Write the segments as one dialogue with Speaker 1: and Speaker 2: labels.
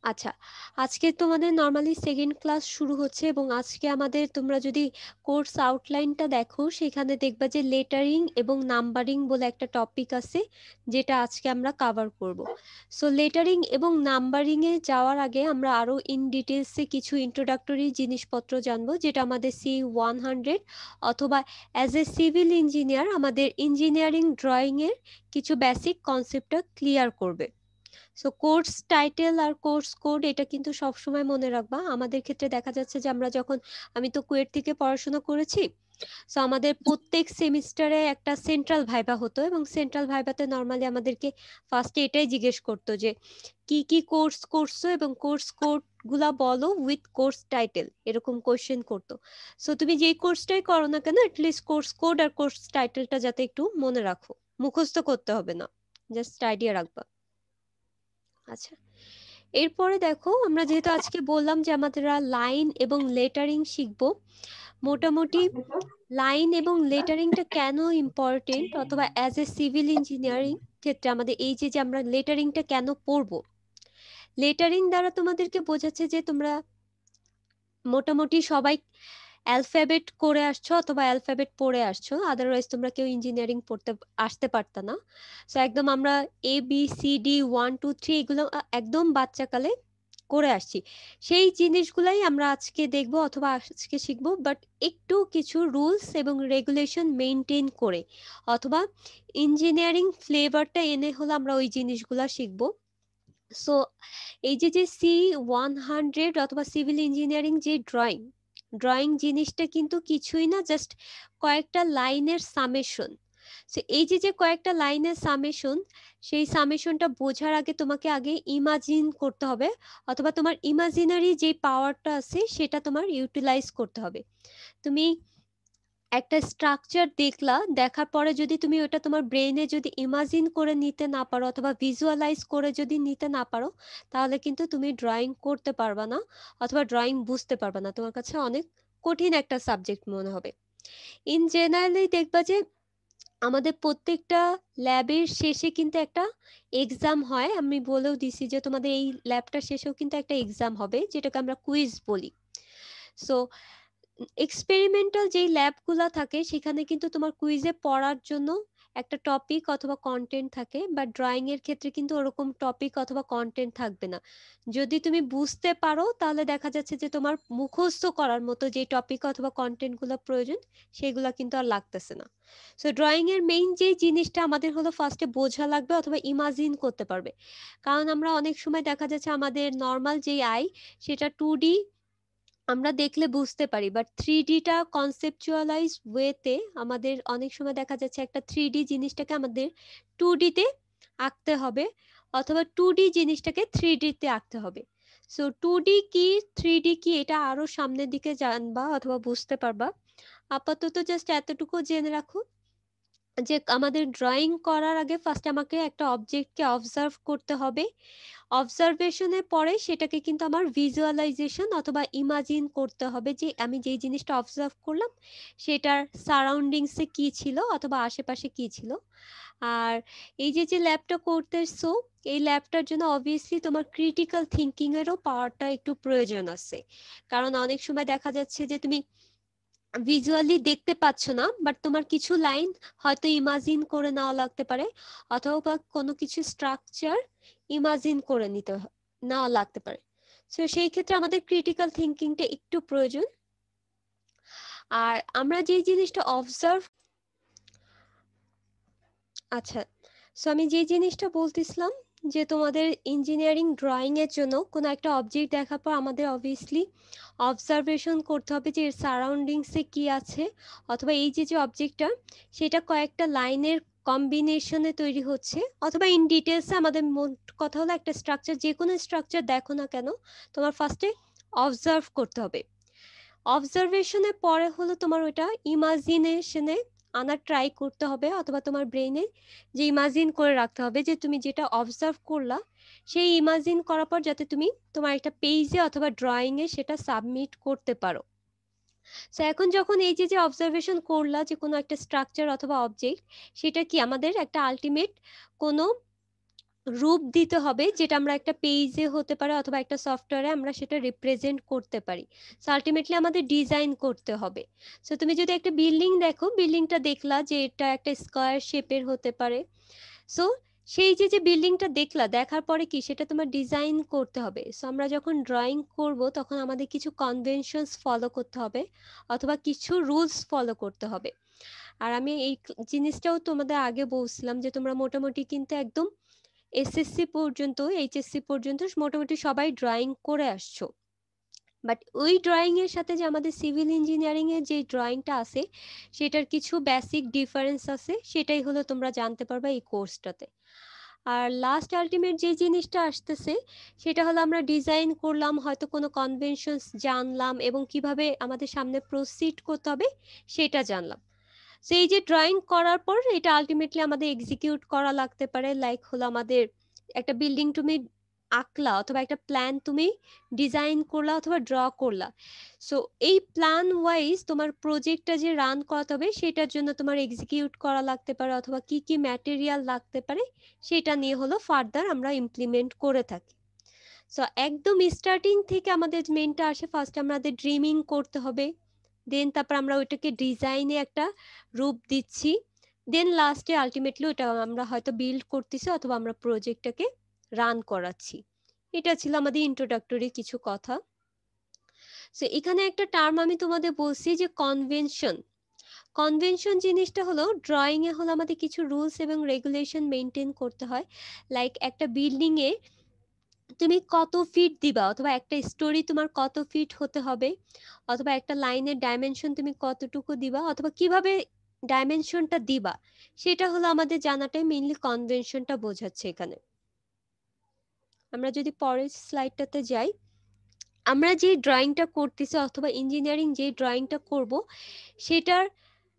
Speaker 1: আচ্ছা, আজকে তোমাদের নরমালি সেকেন্ড ক্লাস শুরু হচ্ছে এবং আজকে আমাদের তোমরা যদি কোর্স আউটলাইনটা দেখো সেখানে দেখবা যে লেটারিং এবং নাম্বারিং বলে একটা টপিক আছে যেটা আজকে আমরা কাভার করব। সো লেটারিং এবং নাম্বারিংয়ে যাওয়ার আগে আমরা আরও ইন ডিটেলসে কিছু ইন্ট্রোডাক্টরি জিনিসপত্র জানবো যেটা আমাদের C100 অথবা অ্যাজ এ সিভিল ইঞ্জিনিয়ার আমাদের ইঞ্জিনিয়ারিং ড্রয়িংয়ের কিছু বেসিক কনসেপ্টটা ক্লিয়ার করবে। সো কোর্স টাইটেল আর কোর্স কোড এটা কিন্তু সবসময় মনে রাখবা। আমাদের ক্ষেত্রে দেখা যাচ্ছে যে আমরা যখন, আমি তো কুয়েট থেকে পড়াশোনা করেছি, সো আমাদের প্রত্যেক সেমিস্টারে একটা সেন্ট্রাল ভাইবা হতো এবং সেন্ট্রাল ভাইবাতে নর্মালি আমাদেরকে ফার্স্টে এটাই জিজ্ঞেস করতো যে কি কি কোর্স করছো এবং কোর্স কোড গুলা বলো উইথ কোর্স টাইটেল, এরকম কোয়েশ্চেন করতো। সো তুমি যেই কোর্সটাই করো না কেন অ্যাটলিস্ট কোর্স কোড আর কোর্স টাইটেলটা যাতে একটু মনে রাখো, মুখস্থ করতে হবে না, জাস্ট আইডিয়া রাখবা। আচ্ছা, এরপরে দেখো আমরা যেহেতু আজকে বললাম যে আমরা লাইন এবং লেটারিং শিখবো, মোটামুটি লাইন এবং লেটারিংটা কেন ইম্পর্টেন্ট অথবা অ্যাজ এ সিভিল ইঞ্জিনিয়ারিং ক্ষেত্রে আমাদের এই যে যে আমরা লেটারিংটা কেন পড়বো। লেটারিং দ্বারা তোমাদেরকে বোঝাচ্ছে যে তোমরা মোটামুটি সবাই অ্যালফাবেট করে আসছো অথবা অ্যালফাবেট পড়ে আসছো, আদারওয়াইজ তোমরা কেউ ইঞ্জিনিয়ারিং পড়তে আসতে পারতা না। সো একদম আমরা ABCD 1 2 3 এগুলো একদম বাচ্চাকালে করে আসছি, সেই জিনিসগুলাই আমরা আজকে দেখব অথবা আজকে শিখবো, বাট একটু কিছু রুলস এবং রেগুলেশন মেনটেন করে অথবা ইঞ্জিনিয়ারিং ফ্লেভারটা এনে হলো আমরা ওই জিনিসগুলা শিখবো। সো এই যে যে C100 অথবা সিভিল ইঞ্জিনিয়ারিং যে ড্রয়িং, ড্রয়িং জিনিসটা কিন্তু কিছুই না, জাস্ট কয়েকটা লাইনের সামেশন। সো এই যে যে কয়েকটা লাইনের সামেশন, সেই সামেশনটা বোঝার আগে তোমাকে আগে ইমাজিন করতে হবে অথবা তোমার ইমাজিনারি যে পাওয়ারটা আছে সেটা তোমার ইউটিলাইজ করতে হবে। তুমি একটা স্ট্রাকচার দেখলা, দেখার পরে যদি তুমি ওটা তোমার ব্রেইনে যদি ইমাজিন করে নিতে না পারো অথবা ভিজুয়ালাইজ করে যদি নিতে না পারো, তাহলে কিন্তু তুমি ড্রয়িং করতে পারবা না অথবা ড্রয়িং বুঝতে পারবা না, তোমার কাছে অনেক কঠিন একটা সাবজেক্ট মনে হবে। ইন জেনারেলি দেখবা যে আমাদের প্রত্যেকটা ল্যাবের শেষে কিন্তু একটা এক্সাম হয়, আমি বলেও দিছি যে তোমাদের এই ল্যাবটা শেষেও কিন্তু একটা এক্সাম হবে যেটাকে আমরা কুইজ বলি। সো এক্সপেরিমেন্টাল যেই ল্যাবগুলা থাকে সেখানে কিন্তু তোমার কুইজে পড়ার জন্য একটা টপিক অথবা কন্টেন্ট থাকে, বাট ড্রয়িং এর ক্ষেত্রে কিন্তু ওরকম টপিক অথবা কন্টেন্ট থাকবে না। যদি তুমি বুঝতে পারো তাহলে দেখা যাচ্ছে যে তোমার মুখস্থ করার মতো যে টপিক অথবা কন্টেন্টগুলো প্রয়োজন সেগুলা কিন্তু আর লাগতেছে না। সো ড্রয়িং এর মেইন যে জিনিসটা আমাদের হলো ফার্স্টে বোঝা লাগবে অথবা ইমাজিন করতে পারবে, কারণ আমরা অনেক সময় দেখা যাচ্ছে আমাদের নর্মাল যেই আই সেটা 2D আমরা দেখলে বুঝতে পারি, বাট 3Dটা কনসেপচুয়ালাইজ ওয়েতে আমাদের অনেক সময় দেখা যাচ্ছে একটা 3D জিনিসটাকে আমাদের 2Dতে আঁকতে হবে অথবা 2D জিনিসটাকে 3Dতে আঁকতে হবে। সো 2D কি 3D কি এটা আরো সামনের দিকে জানবা অথবা বুঝতে পারবা। আপাতত জাস্ট এতটুকু জেনে রাখো যে আমাদের ড্রয়িং করার আগে ফার্স্ট আমাকে একটা অবজেক্টকে অবজার্ভ করতে হবে, অবজারভেশনের পরে সেটাকে কিন্তু আমার ভিজুয়ালাইজেশন অথবা ইমাজিন করতে হবে যে আমি যেই জিনিসটা অবজার্ভ করলাম সেটার সারাউন্ডিংসে কি ছিল অথবা আশেপাশে কি ছিল। আর এই যে যে ল্যাবটা করতেছো, এই ল্যাবটার জন্য অবভিয়াসলি তোমার ক্রিটিক্যাল থিঙ্কিং এরও পাওয়ারটা একটু প্রয়োজন আছে, কারণ অনেক সময় দেখা যাচ্ছে যে তুমি ভিজুয়ালি দেখতে পাচ্ছ না, বাট তোমার কিছু লাইন হয়তো ইমাজিন করে নেওয়া লাগতে পারে অথবা কোনো কিছু স্ট্রাকচার ইমাজিন করে নেওয়া লাগতে পারে। সো সেই ক্ষেত্রে আমাদের ক্রিটিক্যাল থিঙ্কিংটা একটু প্রয়োজন। আর আমরা যে জিনিসটা অবজার্ভ, আচ্ছা, সো আমি যে জিনিসটা বলতেছিলাম যে তোমাদের ইঞ্জিনিয়ারিং ড্রয়িং এর জন্য কোনো একটা অবজেক্ট দেখার পর আমাদের অবভিয়াসলি অবজারভেশন করতে হবে যে এর সারাউন্ডিংসে কি আছে অথবা এই যে যে অবজেক্টটা সেটা কয়েকটা লাইনের কম্বিনেশনে তৈরি হচ্ছে অথবা ইন ডিটেলসে আমাদের মোট কথা হলো একটা স্ট্রাকচার, যে কোনো স্ট্রাকচার দেখো না কেন তোমার ফার্স্টে অবজার্ভ করতে হবে। অবজারভেশনের পরে হলো তোমার ওটা ইমাজিনেশনে আনার ট্রাই করতে হবে অথবা তোমার ব্রেইনে যে ইমাজিন করে রাখতে হবে যে তুমি যেটা অবজার্ভ করলা সেই ইমাজিন করার পর যাতে তুমি তোমার একটা পেজে অথবা ড্রয়িংয়ে সেটা সাবমিট করতে পারো। সো এখন যখন এই যে যে অবজারভেশন করলা যে কোনো একটা স্ট্রাকচার অথবা অবজেক্ট, সেটা কি আমাদের একটা আলটিমেট কোনো রূপ দিতে হবে, যেটা আমরা একটা পেজে হতে পারে অথবা একটা সফটওয়্যারে আমরা সেটা রিপ্রেজেন্ট করতে পারি। সো আলটিমেটলি আমাদের ডিজাইন করতে হবে। সো তুমি যদি একটা বিল্ডিং দেখো, বিল্ডিংটা দেখলা যে এটা একটা স্কোয়ার শেপের হতে পারে। সো সেই যে বিল্ডিংটা দেখলা, দেখার পরে কি সেটা তোমার ডিজাইন করতে হবে। সো আমরা যখন ড্রয়িং করব তখন আমাদের কিছু কনভেনশনস ফলো করতে হবে অথবা কিছু রুলস ফলো করতে হবে। আর আমি এই জিনিসটাও তোমাদের আগে বলছিলাম যে তোমরা মোটামুটি কিন্তু একদম এসএসসি পর্যন্ত, এইচএসসি পর্যন্ত মোটামুটি সবাই ড্রয়িং করে আসছো। বাট ওই ড্রয়িং এর সাথে যে আমাদের সিভিল ইঞ্জিনিয়ারিং এর যে ড্রয়িংটা আছে সেটার কিছু বেসিক ডিফারেন্স আছে, সেটাই হলো তোমরা জানতে পারবে এই কোর্সটাতে। আর লাস্ট আলটিমেট যে জিনিসটা আসতেছে সেটা হলো আমরা ডিজাইন করলাম, হয়তো কোনো কনভেনশনস জানলাম এবং কিভাবে আমাদের সামনে প্রসিড করতে হবে সেটা জানলাম। সো এই যে ড্রয়িং করার পর এটা আলটিমেটলি আমাদের এক্সিকিউট করা লাগতে পারে। লাইক হলো আমাদের একটা বিল্ডিং তুমি আঁকলা অথবা একটা প্ল্যান তুমি ডিজাইন করলা অথবা ড্র করলা। সো এই প্ল্যান ওয়াইজ তোমার প্রজেক্টটা যে রান করাতে হবে সেটার জন্য তোমার এক্সিকিউট করা লাগতে পারে অথবা কি কি ম্যাটেরিয়াল লাগতে পারে সেটা নিয়ে হলো ফার্দার আমরা ইমপ্লিমেন্ট করে থাকি। সো একদম স্টার্টিং থেকে আমাদের মেনটা আসে, ফার্স্ট আমাদের ড্রিমিং করতে হবে, দেন তারপর আমরা ওইটাকে ডিজাইনে একটা রূপ দিচ্ছি, দেন লাস্টে আলটিমেটলি ওটা আমরা হয়তো বিল্ড করতেছি অথবা আমরা প্রজেক্টটাকে রান করাচ্ছি। এটা ছিল আমাদের ইন্ট্রোডাক্টরি কিছু কথা। সো এখানে একটা টার্ম আমি তোমাদের বলছি যে কনভেনশন। কনভেনশন জিনিসটা হলো ড্রয়িং এ হলো আমাদের কিছু রুলস এবং রেগুলেশন মেনটেন করতে হয়। লাইক একটা বিল্ডিং এ তুমি কত ফিট দিবা অথবা একটা স্টোরি তোমার কত ফিট হতে হবে অথবা একটা লাইনের ডাইমেনশন তুমি কতটুকু দিবা অথবা কিভাবে ডাইমেনশনটা দিবা, সেটা হলো আমাদের জানাটাই মেইনলি কনভেনশনটা বোঝাচ্ছে এখানে। আমরা যদি পরের স্লাইডটাতে যাই, আমরা যে ড্রয়িংটা করতেছি অথবা ইঞ্জিনিয়ারিং যে ড্রয়িংটা করব সেটার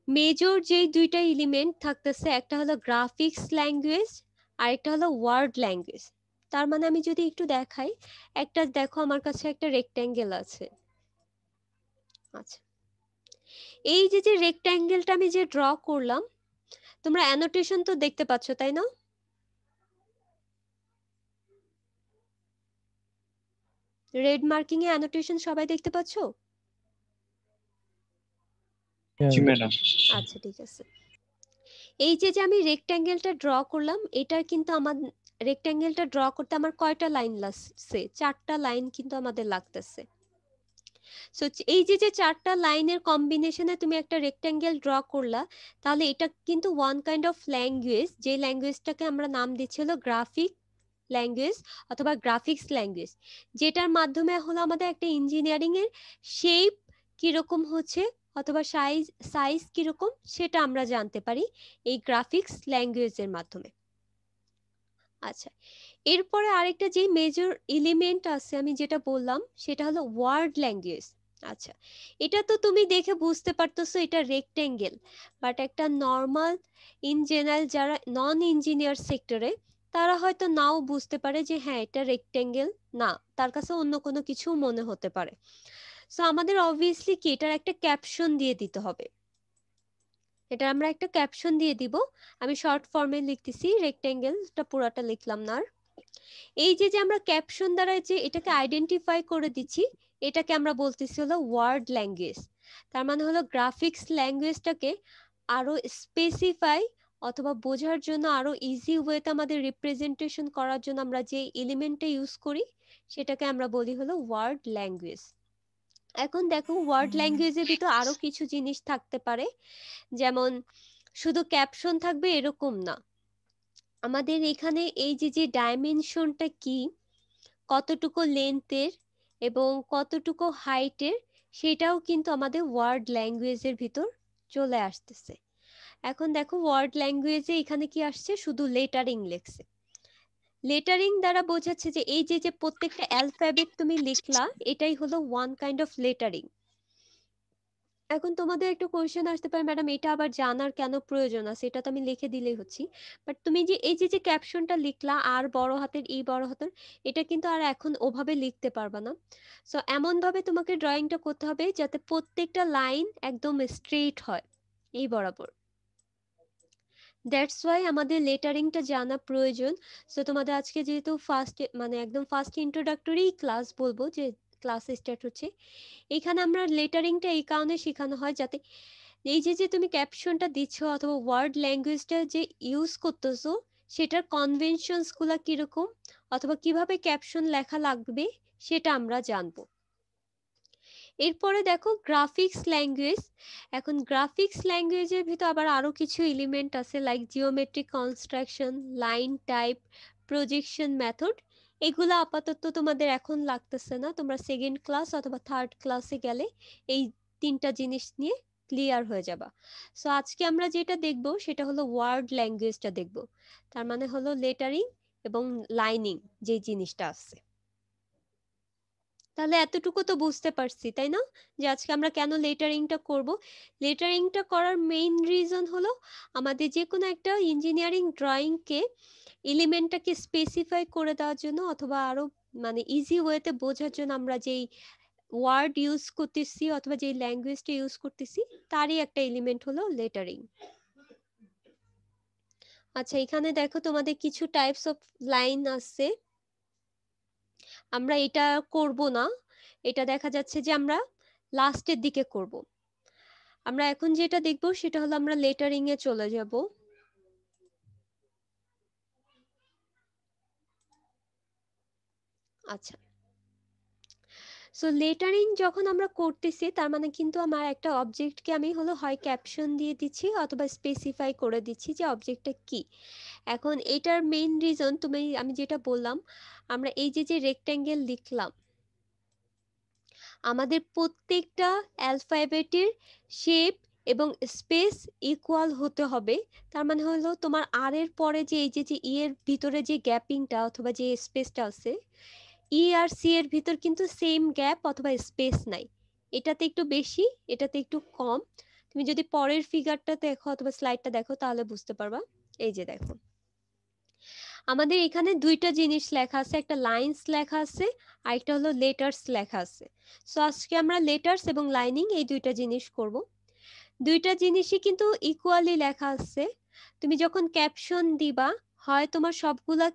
Speaker 1: মেজর যেই দুইটা এলিমেন্ট থাকতেছে, একটা হলো গ্রাফিক্স ল্যাঙ্গুয়েজ আর একটা হলো ওয়ার্ড ল্যাঙ্গুয়েজ। তার মানে আমি যদি একটু দেখাই, একটা দেখো আমার কাছে একটা রেক্ট্যাঙ্গেল আছে। আচ্ছা, এই যে রেক্ট্যাঙ্গেলটা আমি যে ড্র করলাম, তোমরা অ্যানোটেশন তো দেখতে পাচ্ছ তাই না? রেড মার্কিং এ অ্যানোটেশন সবাই দেখতে পাচ্ছ?
Speaker 2: জি ম্যাডাম।
Speaker 1: আচ্ছা ঠিক আছে। এই যে আমি রেক্ট্যাঙ্গেলটা ড্র করলাম, এটা কিন্তু আমার রেক্ট্যাঙ্গেলটা ড্র করতে আমার কয়টা লাইন লাগছে? 4টা লাইন কিন্তু আমাদের লাগতেছে। সো এই যে চারটা লাইনের কম্বিনেশনে তুমি একটা রেক্ট্যাঙ্গেল ড্র করলা, তাহলে এটা কিন্তু ওয়ান কাইন্ড অফ ল্যাঙ্গুয়েজ, যে ল্যাঙ্গুয়েজটাকে আমরা নাম দিচ্ছি হলো গ্রাফিক ল্যাঙ্গুয়েজ অথবা গ্রাফিক্স ল্যাঙ্গুয়েজ, যেটার মাধ্যমে হলো আমাদের একটা ইঞ্জিনিয়ারিং এর শেপ কিরকম হচ্ছে অথবা সাইজ সাইজ কিরকম সেটা আমরা জানতে পারি এই গ্রাফিক্স ল্যাঙ্গুয়েজের মাধ্যমে। আচ্ছা, এরপরে আরেকটা যে মেজর এলিমেন্ট আছে আমি যেটা বললাম সেটা হলো ওয়ার্ড ল্যাঙ্গুয়েজ। আচ্ছা, এটা তো তুমি দেখে বুঝতে পারতেছো এটা রেক্টেঙ্গেল, বাট একটা নর্মাল ইন জেনারেল যারা নন ইঞ্জিনিয়ার সেক্টরে তারা হয়তো নাও বুঝতে পারে যে হ্যাঁ এটা রেক্টেঙ্গেল না, তার কাছে অন্য কোনো কিছু মনে হতে পারে। সো আমাদের অবভিয়াসলি কি এটার একটা ক্যাপশন দিয়ে দিতে হবে। এটা আমরা একটা ক্যাপশন দিয়ে দিব। আমি শর্ট ফর্মে লিখতেছি, রেক্টেঙ্গেলটা পুরাটা লিখলাম না। আর এই যে আমরা ক্যাপশন দ্বারা যে এটাকে আইডেন্টিফাই করে দিচ্ছি, এটাকে আমরা বলতেছি হলো ওয়ার্ড ল্যাঙ্গুয়েজ। তার মানে হলো গ্রাফিক্স ল্যাঙ্গুয়েজটাকে আরো স্পেসিফাই অথবা বোঝার জন্য আরো ইজি ওয়েতে আমাদের রিপ্রেজেন্টেশন করার জন্য আমরা যে এলিমেন্টটা ইউজ করি সেটাকে আমরা বলি হলো ওয়ার্ড ল্যাঙ্গুয়েজ। এখন দেখো ওয়ার্ড ল্যাঙ্গুয়েজের ভিতর আরো কিছু জিনিস থাকতে পারে, যেমন শুধু ক্যাপশন থাকবে এরকম না, আমাদের এখানে এই যে ডাইমেনশনটা কি, কতটুকু লেন্থের এবং কতটুকু হাইটের, সেটাও কিন্তু আমাদের ওয়ার্ড ল্যাঙ্গুয়েজের ভিতর চলে আসতেছে। এখন দেখো ওয়ার্ড ল্যাঙ্গুয়েজে এখানে কি আসছে, শুধু লেটারিং লেখছে। লেটারিং দ্বারা বোঝাচ্ছে যে এই যে প্রত্যেকটা অ্যালফাবেট তুমি লিখলা, এটাই হলো ওয়ান কাইন্ড অফ লেটারিং। এখন তোমাদের একটু কোয়েশ্চেন আসতে পারে, ম্যাডাম এটা আবার জানার কেন প্রয়োজন আছে, এটা তো আমি লিখে দিলেই হচ্ছি। বাট তুমি যে এই যে ক্যাপশনটা লিখলা আর বড় হাতের ই বড় হাতের, এটা কিন্তু আর এখন ওভাবে লিখতে পারবা না। সো এমন ভাবে তোমাকে ড্রয়িংটা করতে হবে যাতে প্রত্যেকটা লাইন একদম স্ট্রেট হয় এই বরাবর। দ্যাটস ওয়াই আমাদের লেটারিংটা জানা প্রয়োজন। সো তোমাদের আজকে যেহেতু মানে একদম ফার্স্ট ইন্ট্রোডাক্টরি ক্লাস বলবো, যে ক্লাস স্টার্ট হচ্ছে, এখানে আমরা লেটারিংটা এই কারণে শেখানো হয় যাতে এই যে তুমি ক্যাপশনটা দিচ্ছ অথবা ওয়ার্ড ল্যাঙ্গুয়েজটা যে ইউজ করতেছো সেটার কনভেনশনসগুলো কীরকম অথবা কিভাবে ক্যাপশন লেখা লাগবে সেটা আমরা জানবো। এরপরে দেখো গ্রাফিক্স ল্যাঙ্গুয়েজ। এখন গ্রাফিক্স ল্যাঙ্গুয়েজের ভিতর আবার আরও কিছু এলিমেন্ট আছে, like geometric construction, line type, projection method. এগুলো আপাতত তোমাদের এখন লাগতেছে না, তোমরা সেকেন্ড ক্লাস অথবা থার্ড ক্লাসে গেলে এই তিনটা জিনিস নিয়ে ক্লিয়ার হয়ে যাবা। সো আজকে আমরা যেটা দেখব সেটা হলো ওয়ার্ড ল্যাঙ্গুয়েজটা দেখব, তার মানে হলো লেটারিং এবং লাইনিং যে জিনিসটা আছে। তাহলে এতটুকু তো বুঝতে পারছি তাই না, যে আজকে আমরা কেন লেটারিংটা করব। লেটারিংটা করার মেইন রিজন হলো আমাদের যে কোনো একটা ইঞ্জিনিয়ারিং ড্রয়িংকে এলিমেন্টটাকে স্পেসিফাই করে দেওয়ার জন্য অথবা আরো মানে ইজি ওয়েতে বোঝার জন্য আমরা যেই ওয়ার্ড ইউজ করতেছি অথবা যেই ল্যাঙ্গুয়েজটা ইউজ করতেছি তারই একটা এলিমেন্ট হলো লেটারিং। আচ্ছা, এখানে দেখো তোমাদের কিছু টাইপস অফ লাইন আছে, আমরা এটা করব না, এটা দেখা যাচ্ছে যে আমরা লাস্টের দিকে করব। আমরা এখন যেটা দেখব সেটা হলো আমরা লেটারিং এ চলে যাব। আচ্ছা, সো লেটারিং যখন আমরা করতেছি তার মানে কিন্তু আমার একটা অবজেক্টকে আমি হলো হয় ক্যাপশন দিয়ে দিচ্ছি অথবা স্পেসিফাই করে দিচ্ছি যে অবজেক্টটা কি। এখন এটার মেইন রিজন আমি যেটা বললাম, আমরা এই যে রেক্ট্যাঙ্গেল লিখলাম, আমাদের প্রত্যেকটা অ্যালফাবেটের শেপ এবং স্পেস ইকুয়াল হতে হবে। তার মানে হলো তোমার আর এর পরে যে এই যে ই এর ভিতরে যে গ্যাপিংটা অথবা যে স্পেসটা আছে, ই আর সি এর ভিতর কিন্তু সেম গ্যাপ অথবা স্পেস নাই, এটাতে একটু বেশি এটাতে একটু কম। তুমি যদি পরের ফিগারটা দেখো অথবা স্লাইডটা দেখো তাহলে বুঝতে পারবা। এই যে দেখো আমাদের এখানে দুইটা জিনিস লেখা আছে, একটা লাইন্স লেখা আছে আর একটা হলো লেটার্স লেখা আছে। সো আজকে আমরা লেটার্স এবং লাইনিং এই দুইটা জিনিস করব। দুইটা জিনিসই কিন্তু ইকুয়ালি লেখা আছে। তুমি যখন ক্যাপশন দিবা হয় তোমার সবগুলা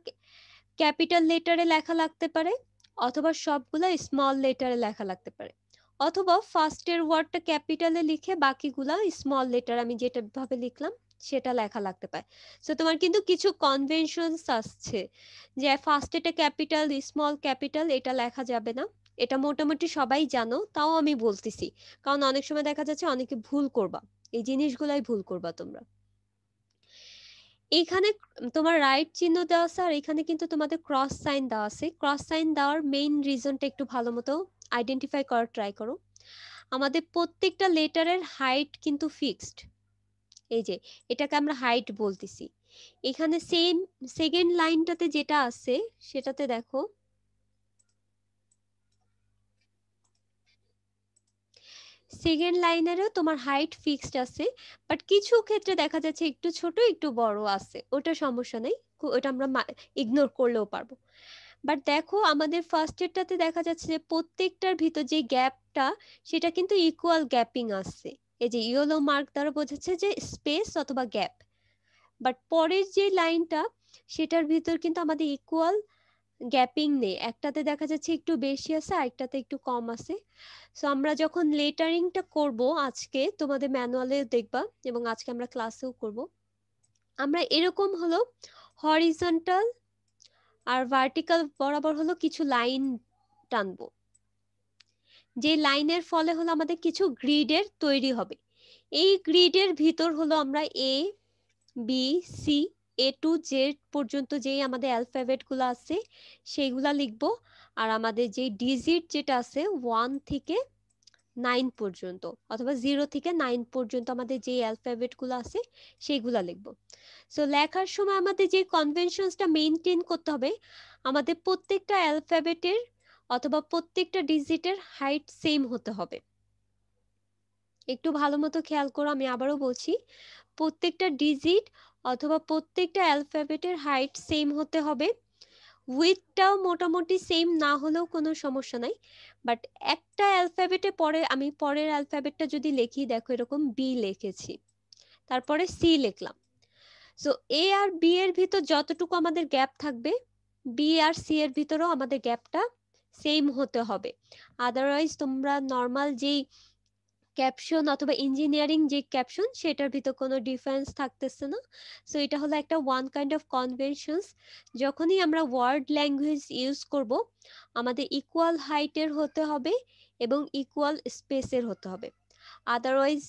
Speaker 1: ক্যাপিটাল লেটারে লেখা লাগতে পারে অথবা সবগুলা স্মল লেটারে লেখা লাগতে পারে, অথবা ফার্স্টের ওয়ার্ডটা ক্যাপিটালে লিখে বাকিগুলা স্মল লেটার আমি যেটা ভাবে লিখলাম সেটা লেখা লাগতে পারে। সো তোমার কিন্তু কিছু কনভেনশনস আসছে যে ফার্স্টেটা ক্যাপিটাল স্মল ক্যাপিটাল এটা লেখা যাবে না, এটা মোটামুটি সবাই জানো, তাও আমি বলতেছি কারণ অনেক সময় দেখা যাচ্ছে অনেকে ভুল করবা, এই জিনিসগুলাই ভুল করবা তোমরা। এইখানে তোমার রাইট চিহ্ন দেওয়া আছে আর এখানে কিন্তু তোমাদের ক্রস সাইন দেওয়া আছে। ক্রস সাইন দেওয়ার মেইন রিজনটা একটু ভালো মতো আইডেন্টিফাই করার ট্রাই করো। আমাদের প্রত্যেকটা লেটারের হাইট কিন্তু ফিক্সড, এই যে এটাকে আমরা হাইট বলতেছি। এখানে সেম সেকেন্ড লাইনটাতে যেটা আছে সেটাতে দেখো সেকেন্ড লাইনেরও তোমার হাইট ফিক্সড আছে, বাট কিছু ক্ষেত্রে দেখা যাচ্ছে একটু ছোট একটু বড় আছে, ওটা সমস্যা নেই, ওটা আমরা ইগনোর করলেও পারবো। বাট দেখো আমাদের ফার্স্ট এরটাতে দেখা যাচ্ছে যে প্রত্যেকটার ভিতর যে গ্যাপটা সেটা কিন্তু ইকুয়াল গ্যাপিং আসছে, এই যে ইয়েলো মার্ক দ্বারা বোঝাচ্ছে যে স্পেস অথবা গ্যাপ। বাট পরের যে লাইনটা সেটার ভিতর কিন্তু আমাদের ইকুয়াল গ্যাপিং নেই, একটাতে দেখা যাচ্ছে একটু বেশি আছে আরেকটাতে একটু কম আছে। সো আমরা যখন লেটারিংটা করব আজকে তোমাদের ম্যানুয়ালে দেখবা এবং আজকে আমরা ক্লাসেও করব, আমরা এরকম হলো হরিজন্টাল আর ভার্টিক্যাল বরাবর হলো কিছু লাইন টানবো, যে লাইনের ফলে হলো আমাদের কিছু গ্রিডের তৈরি হবে। এই গ্রিডের ভিতর হলো আমরা A B C A to Z পর্যন্ত যেই আমাদের অ্যালফাবেট গুলো আছে সেইগুলা লিখবো, আর আমাদের যে ডিজিট যেটা আছে 1 থেকে 9 পর্যন্ত অথবা 0 থেকে 9 পর্যন্ত আমাদের যে অ্যালফাবেট গুলো আছে সেইগুলা লিখবো। সো লেখার সময় আমাদের যে কনভেনশনসটা মেইনটেইন করতে হবে, আমাদের প্রত্যেকটা অ্যালফাবেটের অথবা প্রত্যেকটা ডিজিটের হাইট সেম হতে হবে। একটু ভালো মতো খেয়াল করো, আমি আবারও বলছি, প্রত্যেকটা ডিজিট অথবা প্রত্যেকটা অ্যালফাবেটের হাইট সেম হতে হবে। উইথটাও মোটামুটি সেম না হলেও কোনো সমস্যা নাই, বাট একটা অ্যালফাবেটে পরে আমি পরের অ্যালফাবেটটা যদি লিখি দেখো এরকম বি লিখেছি, তারপরে সি লিখলাম, সো এ আর বি এর ভিতর যতটুকু আমাদের গ্যাপ থাকবে বি আর সি এর ভিতরেও আমাদের গ্যাপটা সেম হতে হবে, আদারওয়াইজ তোমরা নর্মাল যেই ক্যাপশন অথবা ইঞ্জিনিয়ারিং যে ক্যাপশন সেটার ভিতর কোনো ডিফারেন্স থাকতেছে না। সো এটা হলো একটা ওয়ান কাইন্ড অফ কনভেনশনস। যখনই আমরা ওয়ার্ড ল্যাঙ্গুয়েজ ইউজ করব আমাদের ইকুয়াল হাইটের হতে হবে এবং ইকুয়াল স্পেসের হতে হবে, আদারওয়াইজ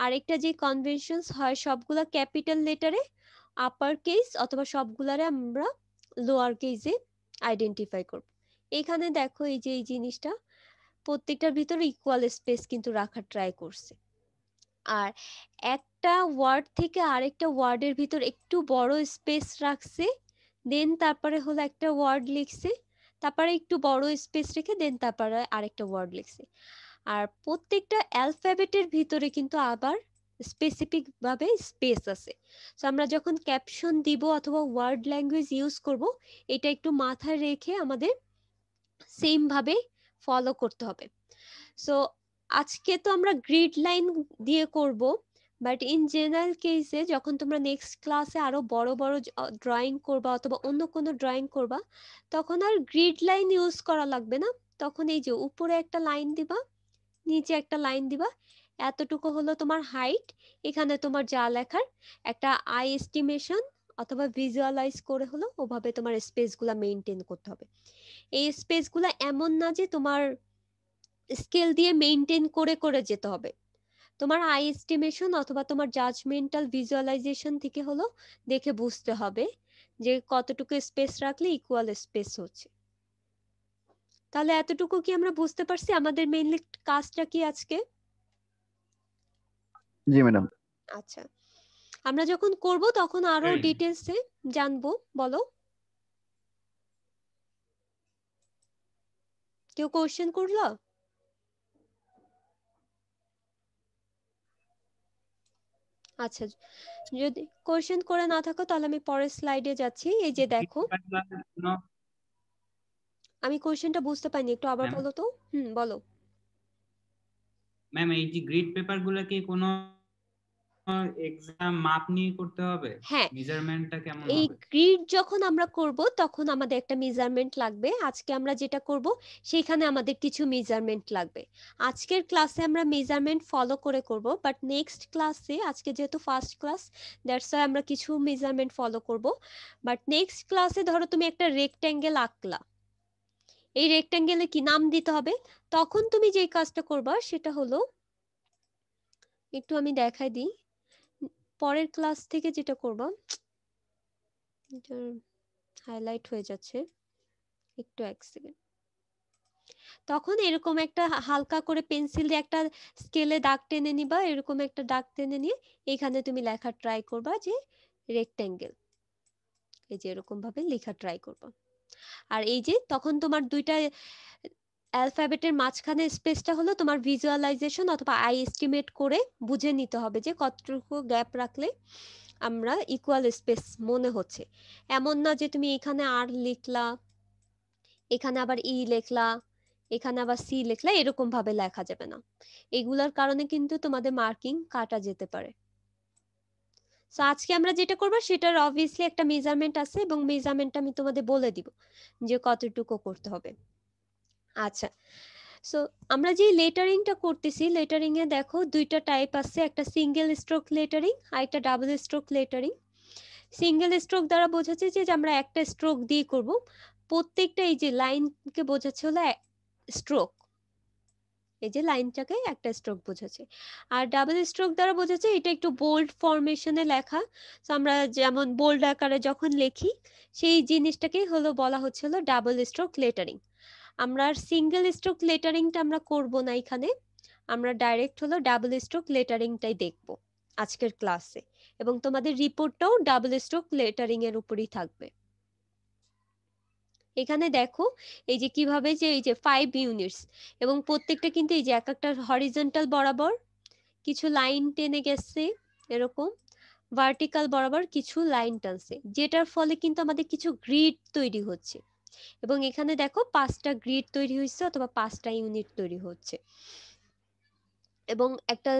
Speaker 1: আরেকটা যে কনভেনশনস হয় সবগুলা ক্যাপিটাল লেটারে আপার কেস অথবা সবগুলারে আমরা লোয়ার কেসে আইডেন্টিফাই করব। এখানে দেখো এই যে এই জিনিসটা প্রত্যেকটার ভিতরে ইকুয়াল স্পেস কিন্তু রাখার ট্রাই করছে, আর একটা ওয়ার্ড থেকে আরেকটা ওয়ার্ডের ভিতর একটু বড় স্পেস রাখছে, দেন তারপরে হলো একটা ওয়ার্ড লিখছে, তারপরে একটু বড় স্পেস রেখে দেন তারপরে আরেকটা ওয়ার্ড লিখছে। আর প্রত্যেকটা অ্যালফাবেটের ভিতরে কিন্তু আবার স্পেসিফিক ভাবে স্পেস আছে। সো আমরা যখন ক্যাপশন দিব অথবা ওয়ার্ড ল্যাঙ্গুয়েজ ইউজ করব এটা একটু মাথায় রেখে আমাদের সেম ভাবে ফলো করতে হবে। সো আজকে তো আমরা গ্রিড লাইন দিয়ে করব, বাট ইন জেনারেল কেসে যখন তোমরা নেক্সট ক্লাসে আরো বড় বড় ড্রয়িং করবা অথবা অন্য কোনো ড্রয়িং করবা তখন আর গ্রিড লাইন ইউজ করা লাগবে না, তখন এই যে উপরে একটা লাইন দিবা নিচে একটা লাইন দিবা, এতটুকু হলো তোমার হাইট, এখানে তোমার যা লেখার একটা আই এস্টিমেশন অথবা ভিজুয়ালাইজ করে হলো ওভাবে তোমার স্পেসগুলা মেনটেন করতে হবে। এই স্পেসগুলা এমন না যে তোমার স্কেল দিয়ে মেইনটেইন করে করে যেতে হবে, তোমার আই এস্টিমেশন অথবা তোমার জাজমেন্টাল ভিজুয়ালাইজেশন থেকে হলো দেখে বুঝতে হবে যে কতটুকু স্পেস রাখলে ইকুয়াল স্পেস হচ্ছে। তাহলে এতটুকু কি আমরা বুঝতে পারছি আমাদের মেইনলি কাজটা কি আজকে?
Speaker 2: জি ম্যাডাম।
Speaker 1: আচ্ছা, আমরা যখন করব তখন আরো ডিটেলসে জানবো। বলো, কেউ কোশ্চেন করলো? আচ্ছা, যদি কোশ্চেন করে না থাকো তাহলে আমি পরের স্লাইডে যাচ্ছি। এই যে দেখো, আমি কোশ্চেনটা বুঝতে পাইনি, একটু আবার বলো তো। বলো।
Speaker 3: ম্যাম এই যে গ্রিড পেপার গুলো কি কোনো এক্সাম মাপ নিয়ে করতে হবে?
Speaker 1: হ্যাঁ,
Speaker 3: মেজারমেন্টটা কেমন
Speaker 1: এই
Speaker 3: হবে?
Speaker 1: গ্রিড যখন আমরা করব তখন আমাদের একটা মেজারমেন্ট লাগবে। আজকে আমরা যেটা করব সেখানে আমাদের কিছু মেজারমেন্ট লাগবে। আজকের ক্লাসে আমরা মেজারমেন্ট ফলো করে করব, বাট নেক্সট ক্লাসে, আজকে যেহেতু ফার্স্ট ক্লাস দ্যাটস ওয়াই আমরা কিছু মেজারমেন্ট ফলো করব, বাট নেক্সট ক্লাসে ধরো তুমি একটা রেক্ট্যাঙ্গেল আঁকলা, এই রেক্ট্যাঙ্গেলে কি নাম দিতে হবে, তখন তুমি যে কাজটা করবা সেটা হলো, একটু আমি দেখাই দিই, পরের ক্লাস থেকে যেটা করবা, হাইলাইট হয়ে যাচ্ছে, একটু এক সেকেন্ড। তখন এরকম একটা হালকা করে পেন্সিল দিয়ে একটা স্কেলে দাগ টেনে নিবা, এরকম একটা দাগ টেনে নিয়ে এখানে তুমি লেখা ট্রাই করবা যে রেক্ট্যাঙ্গেল, এই যে এরকম ভাবে লেখা ট্রাই করবা। আর এই যে তখন তোমার দুইটা অ্যালফাবেটের মাঝখানে স্পেসটা হলো তোমার ভিজুয়ালাইজেশন অথবা আই এস্টিমেট করে বুঝে নিতে হবে যে কতটুকু গ্যাপ রাখলে আমরা ইকুয়াল স্পেস মনে হচ্ছে। এমন না যে তুমি এখানে আর লিখলা, এখানে আবার ই লেখলা, এখানে আবার সি লেখলা, এরকম ভাবে লেখা যাবে না, এগুলার কারণে কিন্তু তোমাদের মার্কিং কাটা যেতে পারে। সো আজকে আমরা যেটা করবো সেটার অবভিয়াসলি একটা মেজারমেন্ট আছে এবং মেজারমেন্টটা আমি তোমাদের বলে দিব যে কতটুকু করতে হবে। আচ্ছা, সো আমরা যে লেটারিংটা করতেছি, লেটারিং এ দেখো দুইটা টাইপ আছে, একটা সিঙ্গেল স্ট্রোক লেটারিং আর একটা double stroke lettering. Single stroke দ্বারা বোঝাচ্ছে যে আমরা একটা স্ট্রোক দিয়ে করব, প্রত্যেকটা এই যে লাইনকে বোঝাচ্ছে হলো স্ট্রোক, এই যে লাইনটাকে একটা স্ট্রোক বোঝাচ্ছে। আর ডাবল স্ট্রোক দ্বারা বোঝাচ্ছে এটা একটু বোল্ড ফরমেশনে লেখা, তো আমরা যেমন বোল্ড আকারে যখন লিখি সেই জিনিসটাকেই হলো বলা হচ্ছে হলো ডাবল স্ট্রোক লেটারিং। আমরা সিঙ্গেল স্ট্রোক লেটারিংটা আমরা করব না এখানে, আমরা ডাইরেক্ট হলো ডাবল স্ট্রোক লেটারিংটাই দেখব আজকের ক্লাসে, এবং তোমাদের রিপোর্টটাও ডাবল স্ট্রোক লেটারিং এর উপরই থাকবে। এখানে দেখো এই যে কিভাবে যে এই যে 5 ইউনিটস এবং প্রত্যেকটা কিন্তু এই যে এক একটা হরিজন্টাল বরাবর কিছু লাইন টেনে গেছে, এরকম ভার্টিক্যাল বরাবর কিছু লাইন টানছে, যেটার ফলে কিন্তু আমাদের কিছু গ্রিড তৈরি হচ্ছে, এবং এখানে দেখো 5টা গ্রিড তৈরি হয়েছে অথবা 5টা ইউনিট তৈরি হচ্ছে, এবং একটা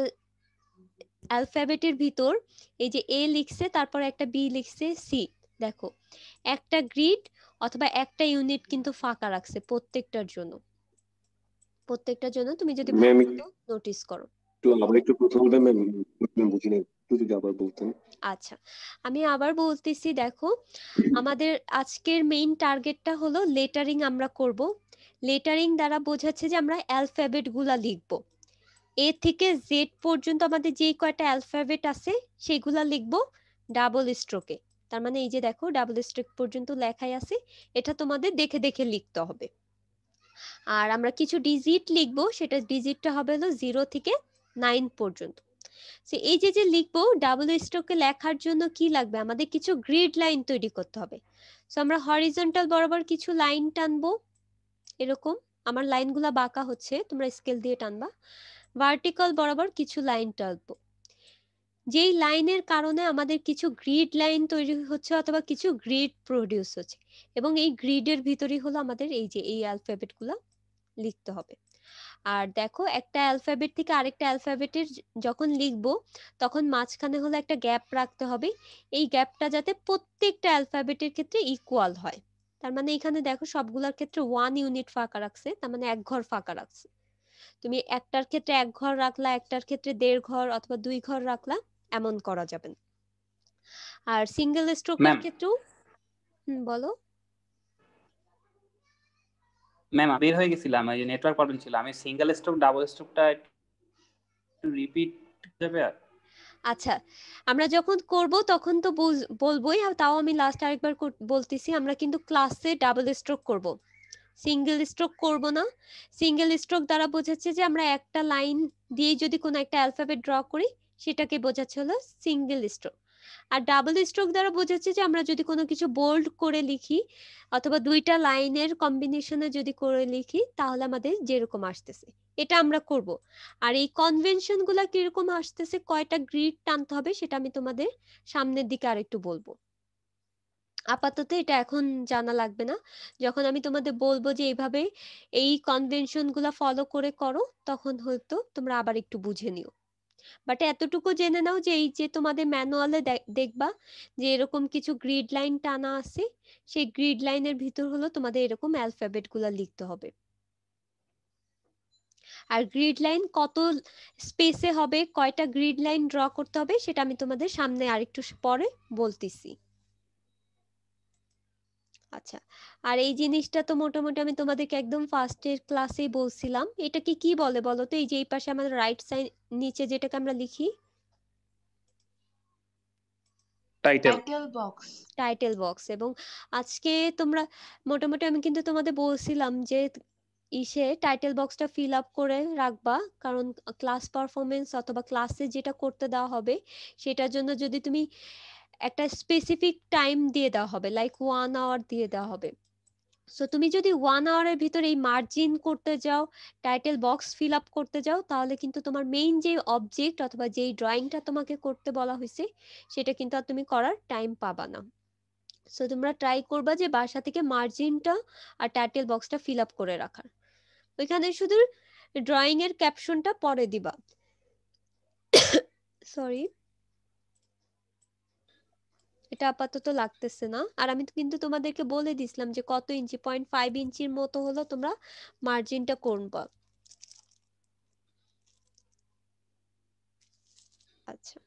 Speaker 1: অ্যালফাবেটের ভিতর এই যে এ লিখছে, তারপর একটা বি লিখছে, সি, দেখো একটা গ্রিড অথবা একটা ইউনিট কিন্তু ফাঁকা রাখছে প্রত্যেকটার জন্য। প্রত্যেকটার জন্য তুমি যদি
Speaker 4: ম্যাম
Speaker 1: নোটিস করো।
Speaker 4: একটু আবার একটু প্রথম বলবেন ম্যাম, বুঝিনি, একটু যদি আবার বলতেন।
Speaker 1: আচ্ছা, আমি আবার বলতেছি, দেখো আমাদের আজকের মেইন টার্গেটটা হলো লেটারিং আমরা করব। লেটারিং দ্বারা বোঝাচ্ছে যে আমরা অ্যালফাবেট গুলা লিখব। এ থেকে জেড পর্যন্ত আমাদের যে কয়টা অ্যালফাবেট আছে সেগুলা লিখব ডাবল স্ট্রোকে। তার মানে এই যে দেখো ডাবল স্ট্রোক পর্যন্ত লেখাই আছে, এটা তোমাদের দেখে দেখে লিখতে হবে। আর আমরা কিছু ডিজিট লিখব, সেটা ডিজিটটা হবে হলো 0 থেকে 9 পর্যন্ত। সো এই যে যে লিখবো ডাবল স্ট্রোকে লেখার জন্য কি লাগবে, আমাদের কিছু গ্রিড লাইন তৈরি করতে হবে। সো আমরা হরিজন্টাল বরাবর কিছু লাইন টানবো, এরকম। আমার লাইনগুলা বাঁকা হচ্ছে, তোমরা স্কেল দিয়ে টানবা। ভার্টিক্যাল বরাবর কিছু লাইন টানবো, যেই লাইনের কারণে আমাদের কিছু গ্রিড লাইন তৈরি হচ্ছে অথবা কিছু গ্রিড প্রডিউস হচ্ছে, এবং এই গ্রিডের ভিতরেই হলো আমাদের এই যে এই অ্যালফাবেটগুলো লিখতে হবে। আর দেখো একটা অ্যালফাবেট থেকে আরেকটা অ্যালফাবেটের যখন লিখবো তখন মাঝখানে হলো একটা গ্যাপ রাখতে হবে, এই গ্যাপটা যাতে প্রত্যেকটা অ্যালফাবেটের ক্ষেত্রে ইকুয়াল হয়। তার মানে এখানে দেখো সবগুলোর ক্ষেত্রে 1 ইউনিট ফাঁকা রাখছে, তার মানে 1 ঘর ফাঁকা রাখছে। তুমি একটার ক্ষেত্রে 1 ঘর রাখলা, একটার ক্ষেত্রে 1.5 ঘর অথবা 2 ঘর রাখলা, এমন করা যাবে না। আর সিঙ্গেল স্ট্রোকের ক্ষেত্রেও বলো।
Speaker 5: ম্যাম বের হয়ে গেছিলাম, এই নেটওয়ার্ক প্রবলেম ছিল। আমি সিঙ্গেল স্ট্রোক ডাবল স্ট্রোকটা একটু রিপিট যাবে?
Speaker 1: আচ্ছা, আমরা যখন করব তখন তো বলবোই, তাও আমি লাস্ট আরেকবার বলতেছি, আমরা কিন্তু ক্লাসে ডাবল স্ট্রোক করব, সিঙ্গেল স্ট্রোক করব না। সিঙ্গেল স্ট্রোক দ্বারা বোঝাচ্ছে যে আমরা একটা লাইন দিয়ে যদি কোনো একটা অ্যালফাবেট ড্র করি সেটাকে বোঝাচ্ছে হলো সিঙ্গেল স্ট্রোক। আর ডাবল স্ট্রোক দ্বারা বোঝাচ্ছে যে আমরা যদি কোনো কিছু বোল্ড করে লিখি অথবা দুইটা লাইনের কম্বিনেশনে যদি করে লিখি তাহলে আমাদের যেরকম আসতেছে এটা আমরা করব। আর এই কনভেনশন গুলা কিরকম আসতেছে, কয়টা গ্রিড টানতে হবে, সেটা আমি তোমাদের সামনের দিকে আরেকটু বলবো। আপাতত এটা এখন জানা লাগবে না, যখন আমি তোমাদের বলবো যে এইভাবে এই কনভেনশন গুলা ফলো করে করো তখন হয়তো তোমরা আবার একটু বুঝে নিও। বাট এতটুকু জেনে নাও যে এই যে তোমাদের ম্যানুয়ালে দেখবা যে এরকম কিছু গ্রিড লাইন টানা আছে, সেই গ্রিড লাইনের ভিতর হলো তোমাদের এরকম অ্যালফাবেট গুলা লিখতে হবে। আর গ্রিড লাইন কত স্পেসে হবে, কয়টা গ্রিড লাইন ড্র করতে হবে সেটা আমি তোমাদের সামনে আরেকটু পরে বলতেছি। আচ্ছা, আর এই জিনিসটা তো মোটামুটি আমি তোমাদেরকে একদম ফার্স্টের ক্লাসেই বলছিলাম। এটাকে কি বলে বলো তো, এই যে এই পাশে আমাদের রাইট সাইড নিচে যেটাকে আমরা লিখি
Speaker 6: টাইটেল বক্স।
Speaker 1: Title box. এবং আজকে তোমরা মোটামুটি আমি কিন্তু তোমাদের বলছিলাম যে ইসে টাইটেল বক্সটা ফিল আপ করে রাখবা, কারণ ক্লাস পারফরমেন্স অথবা ক্লাসে যেটা করতে দেওয়া হবে সেটার জন্য যদি তুমি একটা স্পেসিফিক টাইম দিয়ে দেওয়া হবে, লাইক 1 আওয়ার দিয়ে দেওয়া হবে। সো তুমি যদি 1 আওয়ারের ভিতরে এই মার্জিন করতে যাও, টাইটেল বক্স ফিল আপ করতে যাও, তাহলে কিন্তু তোমার মেইন যে অবজেক্ট অথবা যেই ড্রয়িংটা তোমাকে করতে বলা হয়েছে সেটা কিন্তু আর তুমি করার টাইম পাবা না। সো তোমরা ট্রাই করবা যে বাসা থেকে মার্জিনটা আর টাইটেল বক্সটা ফিল আপ করে রাখার। ওইখানে শুধু ড্রয়িং এর ক্যাপশনটা পরে দিবা। সরি, এটা আপাতত লাগতেছে না। আর আমি কিন্তু তোমাদেরকে বলে দিছিলাম যে কত ইঞ্চি, 0.5 ইঞ্চির মতো হলো তোমরা মার্জিনটা করবা। আচ্ছা,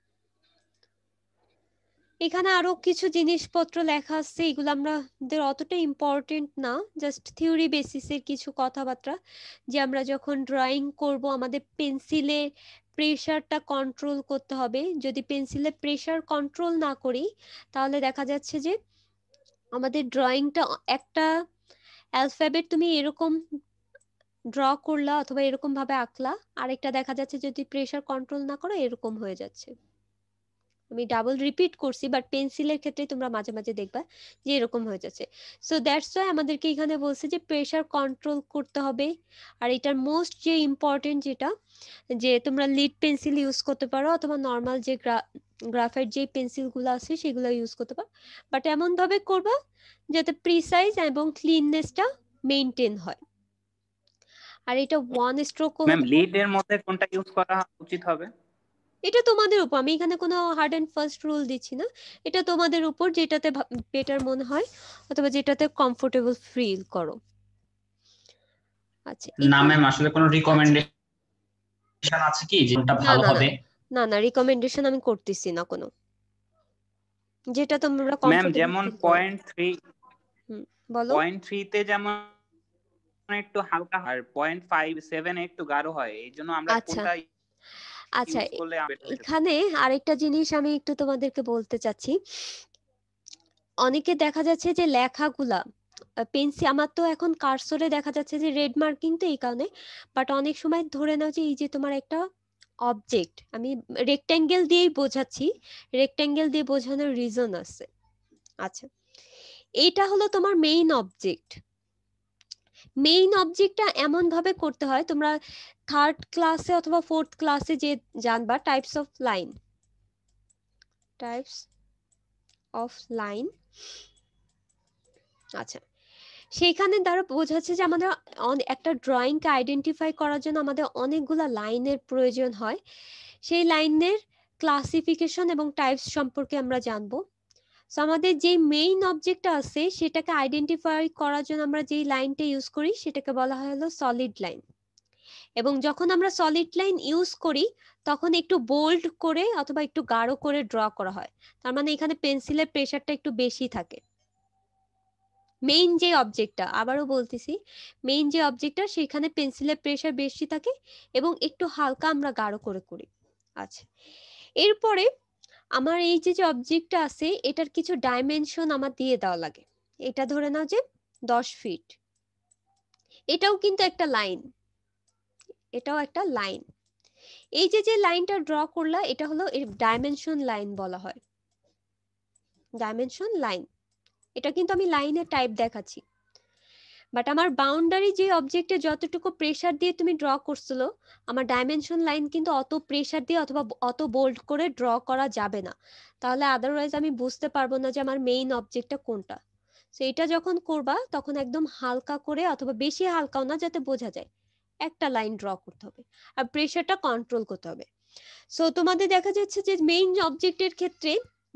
Speaker 1: এখানে আরো কিছু জিনিসপত্র লেখা আছে, এগুলো আমাদের অতটা ইম্পর্টেন্ট না, জাস্ট থিওরি বেসিসের কিছু কথাবার্তা। যে আমরা যখন ড্রয়িং করব আমাদের পেন্সিলে প্রেসারটা কন্ট্রোল করতে হবে। যদি পেন্সিলে প্রেসার কন্ট্রোল না করি তাহলে দেখা যাচ্ছে যে আমাদের ড্রয়িংটা একটা অ্যালফাবেট তুমি এরকম ড্র করলা অথবা এরকম ভাবে আঁকলা, আরেকটা দেখা যাচ্ছে যদি প্রেসার কন্ট্রোল না করো এরকম হয়ে যাচ্ছে। আমি ডাবল রিপিট করছি, বাট পেন্সিলের ক্ষেত্রে তোমরা মাঝে মাঝে দেখবা যে এরকম হয়ে যাচ্ছে। সো দ্যাটস ওয়াই আমাদেরকে এখানে বলছে যে প্রেসার কন্ট্রোল করতে হবে। আর এটার মোস্ট যে ইম্পর্টেন্ট যেটা, যে তোমরা লিড পেন্সিল ইউজ করতে পারো অথবা নর্মাল যে গ্রাফাইট যে পেন্সিলগুলো আছে সেগুলো ইউজ করতে পারো, বাট এমন ভাবে করবা যাতে প্রিসাইজ এবং ক্লিননেসটা মেইনটেইন হয়। আর এটা ওয়ান স্ট্রোকও
Speaker 5: ম্যাম লিড এর মধ্যে কোনটা ইউজ করা উচিত হবে?
Speaker 1: এটা তোমাদের উপর, আমি এখানে কোনো হার্ড এন্ড ফাস্ট রুল দিচ্ছি না, এটা তোমাদের উপর যেটাতে বেটার মনে হয় অথবা যেটাতে কমফোর্টেবল ফিল করো। আচ্ছা
Speaker 7: না ম্যাম, আসলে কোনো রিকমেন্ডেশন আছে কি যেটা
Speaker 1: না
Speaker 7: ভালো
Speaker 1: না না
Speaker 7: হবে?
Speaker 1: না না রিকমেন্ডেশন আমি করতেছি না কোনো, যেটা তোমরা
Speaker 5: ম্যাম
Speaker 1: কমফোর্টেবল
Speaker 5: যেমন
Speaker 1: ফিল করো।
Speaker 5: পয়েন্ট 3
Speaker 1: বলো।
Speaker 5: পয়েন্ট 3 তে যেমন একটু হালকা হয়, আর পয়েন্ট 5 7 একটু গাঢ় হয়, এইজন্য আমরা
Speaker 1: আচ্ছা
Speaker 5: কোনটা
Speaker 1: আচ্ছা,
Speaker 5: ইউজ করলে better হতে পারে?
Speaker 1: এখানে আরেকটা জিনিস আমি একটু তোমাদেরকে বলতে চাচ্ছি। অনেকে দেখা যাচ্ছে যে লেখাগুলা পেন্সিল, আমার তো এখন কার্সরে দেখা যাচ্ছে যে রেড মার্কিং, তো এই কারণে, বাট অনেক সময় ধরে নাও যে এই যে তোমার একটা অবজেক্ট, আমি রেক্ট্যাঙ্গেল দিয়েই বোঝাচ্ছি, রেক্ট্যাঙ্গেল দিয়ে বোঝানোর রিজন আছে। আচ্ছা, এইটা হলো তোমার মেইন অবজেক্ট। মেইন অবজেক্টটা এমন ভাবে করতে হয়, তোমরা থার্ড ক্লাসে অথবা ফোর্থ ক্লাসে যে জানবা types of line, types of line. আচ্ছা, সেইখানে দ্বারা বোঝাচ্ছে যে আমাদের একটা ড্রয়িংকে আইডেন্টিফাই করার জন্য আমাদের অনেকগুলা লাইনের প্রয়োজন হয়। সেই লাইনের ক্লাসিফিকেশন এবং টাইপস সম্পর্কে আমরা জানবো। সো আমাদের যে মেইন অবজেক্টটা আছে সেটাকে আইডেন্টিফাই করার জন্য আমরা যেই লাইনটা ইউজ করি সেটাকে বলা হয় হলো সলিড লাইন। এবং যখন আমরা সলিড লাইন ইউজ করি তখন একটু বোল্ড করে অথবা একটু গাঢ় করে ড্র করা হয়, তার মানে এখানে পেন্সিলের প্রেসারটা একটু বেশি থাকে। মেইন যে অবজেক্টটা, আবারও বলতেছি, মেইন যে অবজেক্টটা সেখানে পেন্সিলের প্রেসার বেশি থাকে এবং একটু হালকা আমরা গাঢ় করে করি। আচ্ছা, এরপরে আমার এই যে যে অবজেক্টটা আছে এটার কিছু ডাইমেনশন আমার দিয়ে দেওয়া লাগে। এটা ধরে নাও যে 10 ফিট, এটাও কিন্তু একটা লাইন, এটাও একটা লাইন। এই যে যে লাইনটা ড্র করলা এটা হলো এর ডাইমেনশন লাইন বলা হয়, ডাইমেনশন লাইন। এটা কিন্তু আমি লাইনের টাইপ দেখাচ্ছি, বাট আমার বাউন্ডারি যে অবজেক্টে যতটুকু প্রেসার দিয়ে তুমি ড্র করছিল, আমার ডাইমেনশন লাইন কিন্তু অত প্রেসার দিয়ে অথবা অত বোল্ড করে ড্র করা যাবে না, তাহলে আদারওয়াইজ আমি বুঝতে পারবো না যে আমার মেইন অবজেক্টটা কোনটা। সো এটা যখন করবা তখন একদম হালকা করে অথবা বেশি হালকাও না, যাতে বোঝা যায়, একটা লাইন ড্র করতে হবে আর প্রেসারটা কন্ট্রোল করতে হবে। সো তোমাদের দেখা যাচ্ছে যে মেইন অবজেক্টের ক্ষেত্রে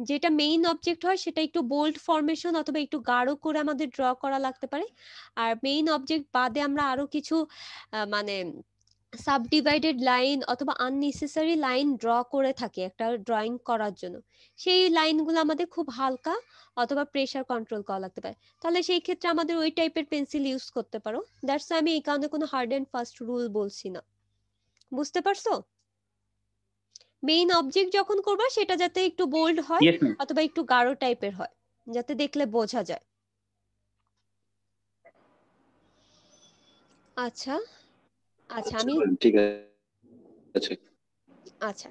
Speaker 1: যেটা মেইন অবজেক্ট হয় সেটা একটু বোল্ড ফরমেশন অথবা একটু গাঢ় করে আমাদের ড্র করা লাগতে পারে। আর মেইন অবজেক্ট বাদে আমরা আরো কিছু মানে সাবডিভাইডেড লাইন অথবা আননেসেসারি লাইন ড্র করে থাকি একটা ড্রয়িং করার জন্য, সেই লাইনগুলো আমাদের খুব হালকা অথবা প্রেসার কন্ট্রোল করা লাগতে পারে। তাহলে সেই ক্ষেত্রে আমাদের ওই টাইপের পেন্সিল ইউজ করতে পারো। দ্যাটস আমি এই কারণে কোনো হার্ড এন্ড ফাস্ট রুল বলছি না, বুঝতে পারছো? মেইন অবজেক্ট যখন করবা সেটা যাতে একটু বোল্ড হয়
Speaker 5: Yes, ma'am.
Speaker 1: অথবা একটু গাঢ় টাইপের হয়, যাতে দেখলে বোঝা যায়। আচ্ছা আচ্ছা আমি
Speaker 4: ঠিক আছে।
Speaker 1: আচ্ছা,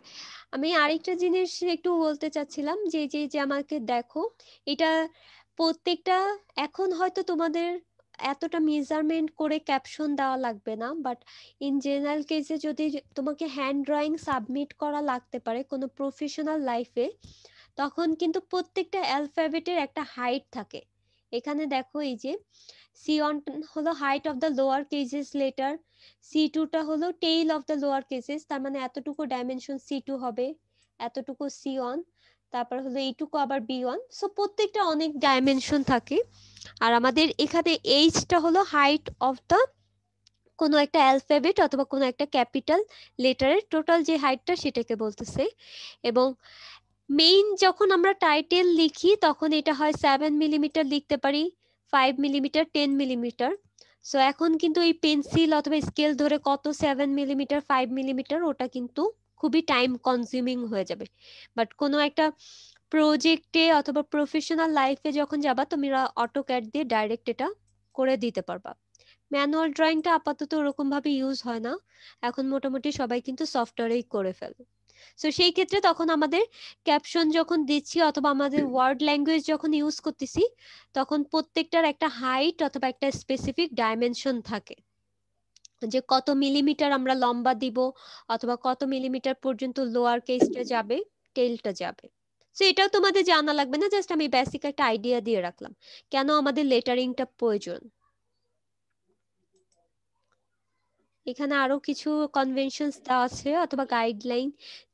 Speaker 1: আমি আরেকটা জিনিস একটু বলতে চাচ্ছিলাম যে যে যে আমাকে দেখো, এটা প্রত্যেকটা এখন হয়তো তোমাদের এতটা মেজারমেন্ট করে ক্যাপশন দেওয়া লাগবে না, বাট ইন জেনারেল কেসে যদি তোমাকে হ্যান্ড ড্রয়িং সাবমিট করা লাগতে পারে কোনো প্রফেশনাল লাইফে, তখন কিন্তু প্রত্যেকটা অ্যালফাবেটের একটা হাইট থাকে। এখানে দেখো এই যে C1 হলো height of the lower cases letter, C2 টা হলো tail of the lower cases, তার মানে এতটুকু ডাইমেনশন C2 হবে, এতটুকু C1, তারপর হলো এইটুকু আবার B1। সো প্রত্যেকটা অনেক ডাইমেনশন থাকে। আর আমাদের এখানে এইচটা হলো হাইট অফ দ্য কোনো একটা অ্যালফাবেট অথবা কোনো একটা ক্যাপিটাল লেটারের টোটাল যে হাইটটা সেটাকে বলতেছে। এবং মেইন যখন আমরা টাইটেল লিখি তখন এটা হয় 7 মিলিমিটার লিখতে পারি, 5 মিলিমিটার, 10 মিলিমিটার। সো এখন কিন্তু এই পেন্সিল অথবা স্কেল ধরে কত 7 মিলিমিটার 5 মিলিমিটার ওটা কিন্তু খুবই টাইম কনজিউমিং হয়ে যাবে। বাট কোনো একটা প্রজেক্টে অথবা প্রফেশনাল লাইফে যখন যাবা তোমরা অটোক্যাড দিয়ে ডাইরেক্ট এটা করে দিতে পারবা। ম্যানুয়াল ড্রয়িংটা আপাতত ওরকম ভাবে ইউজ হয় না, এখন মোটামুটি সবাই কিন্তু সফটওয়্যারেই করে ফেলে। সো সেই ক্ষেত্রে তখন আমাদের ক্যাপশন যখন দিচ্ছি অথবা আমাদের ওয়ার্ড ল্যাঙ্গুয়েজ যখন ইউজ করতেছি তখন প্রত্যেকটার একটা হাইট অথবা একটা স্পেসিফিক ডাইমেনশন থাকে, যে কত মিলিমিটার আমরা লম্বা দিব অথবা কত মিলিমিটার পর্যন্ত লোয়ার কেসটা যাবে, টেলটা যাবে। সো এটাও তোমাদের জানা লাগবে না, জাস্ট আমি বেসিক একটা আইডিয়া দিয়ে রাখলাম কেন আমাদের লেটারিংটা প্রয়োজন। এখানে আরো কিছু কনভেনশনস দেওয়া আছে অথবা গাইডলাইন,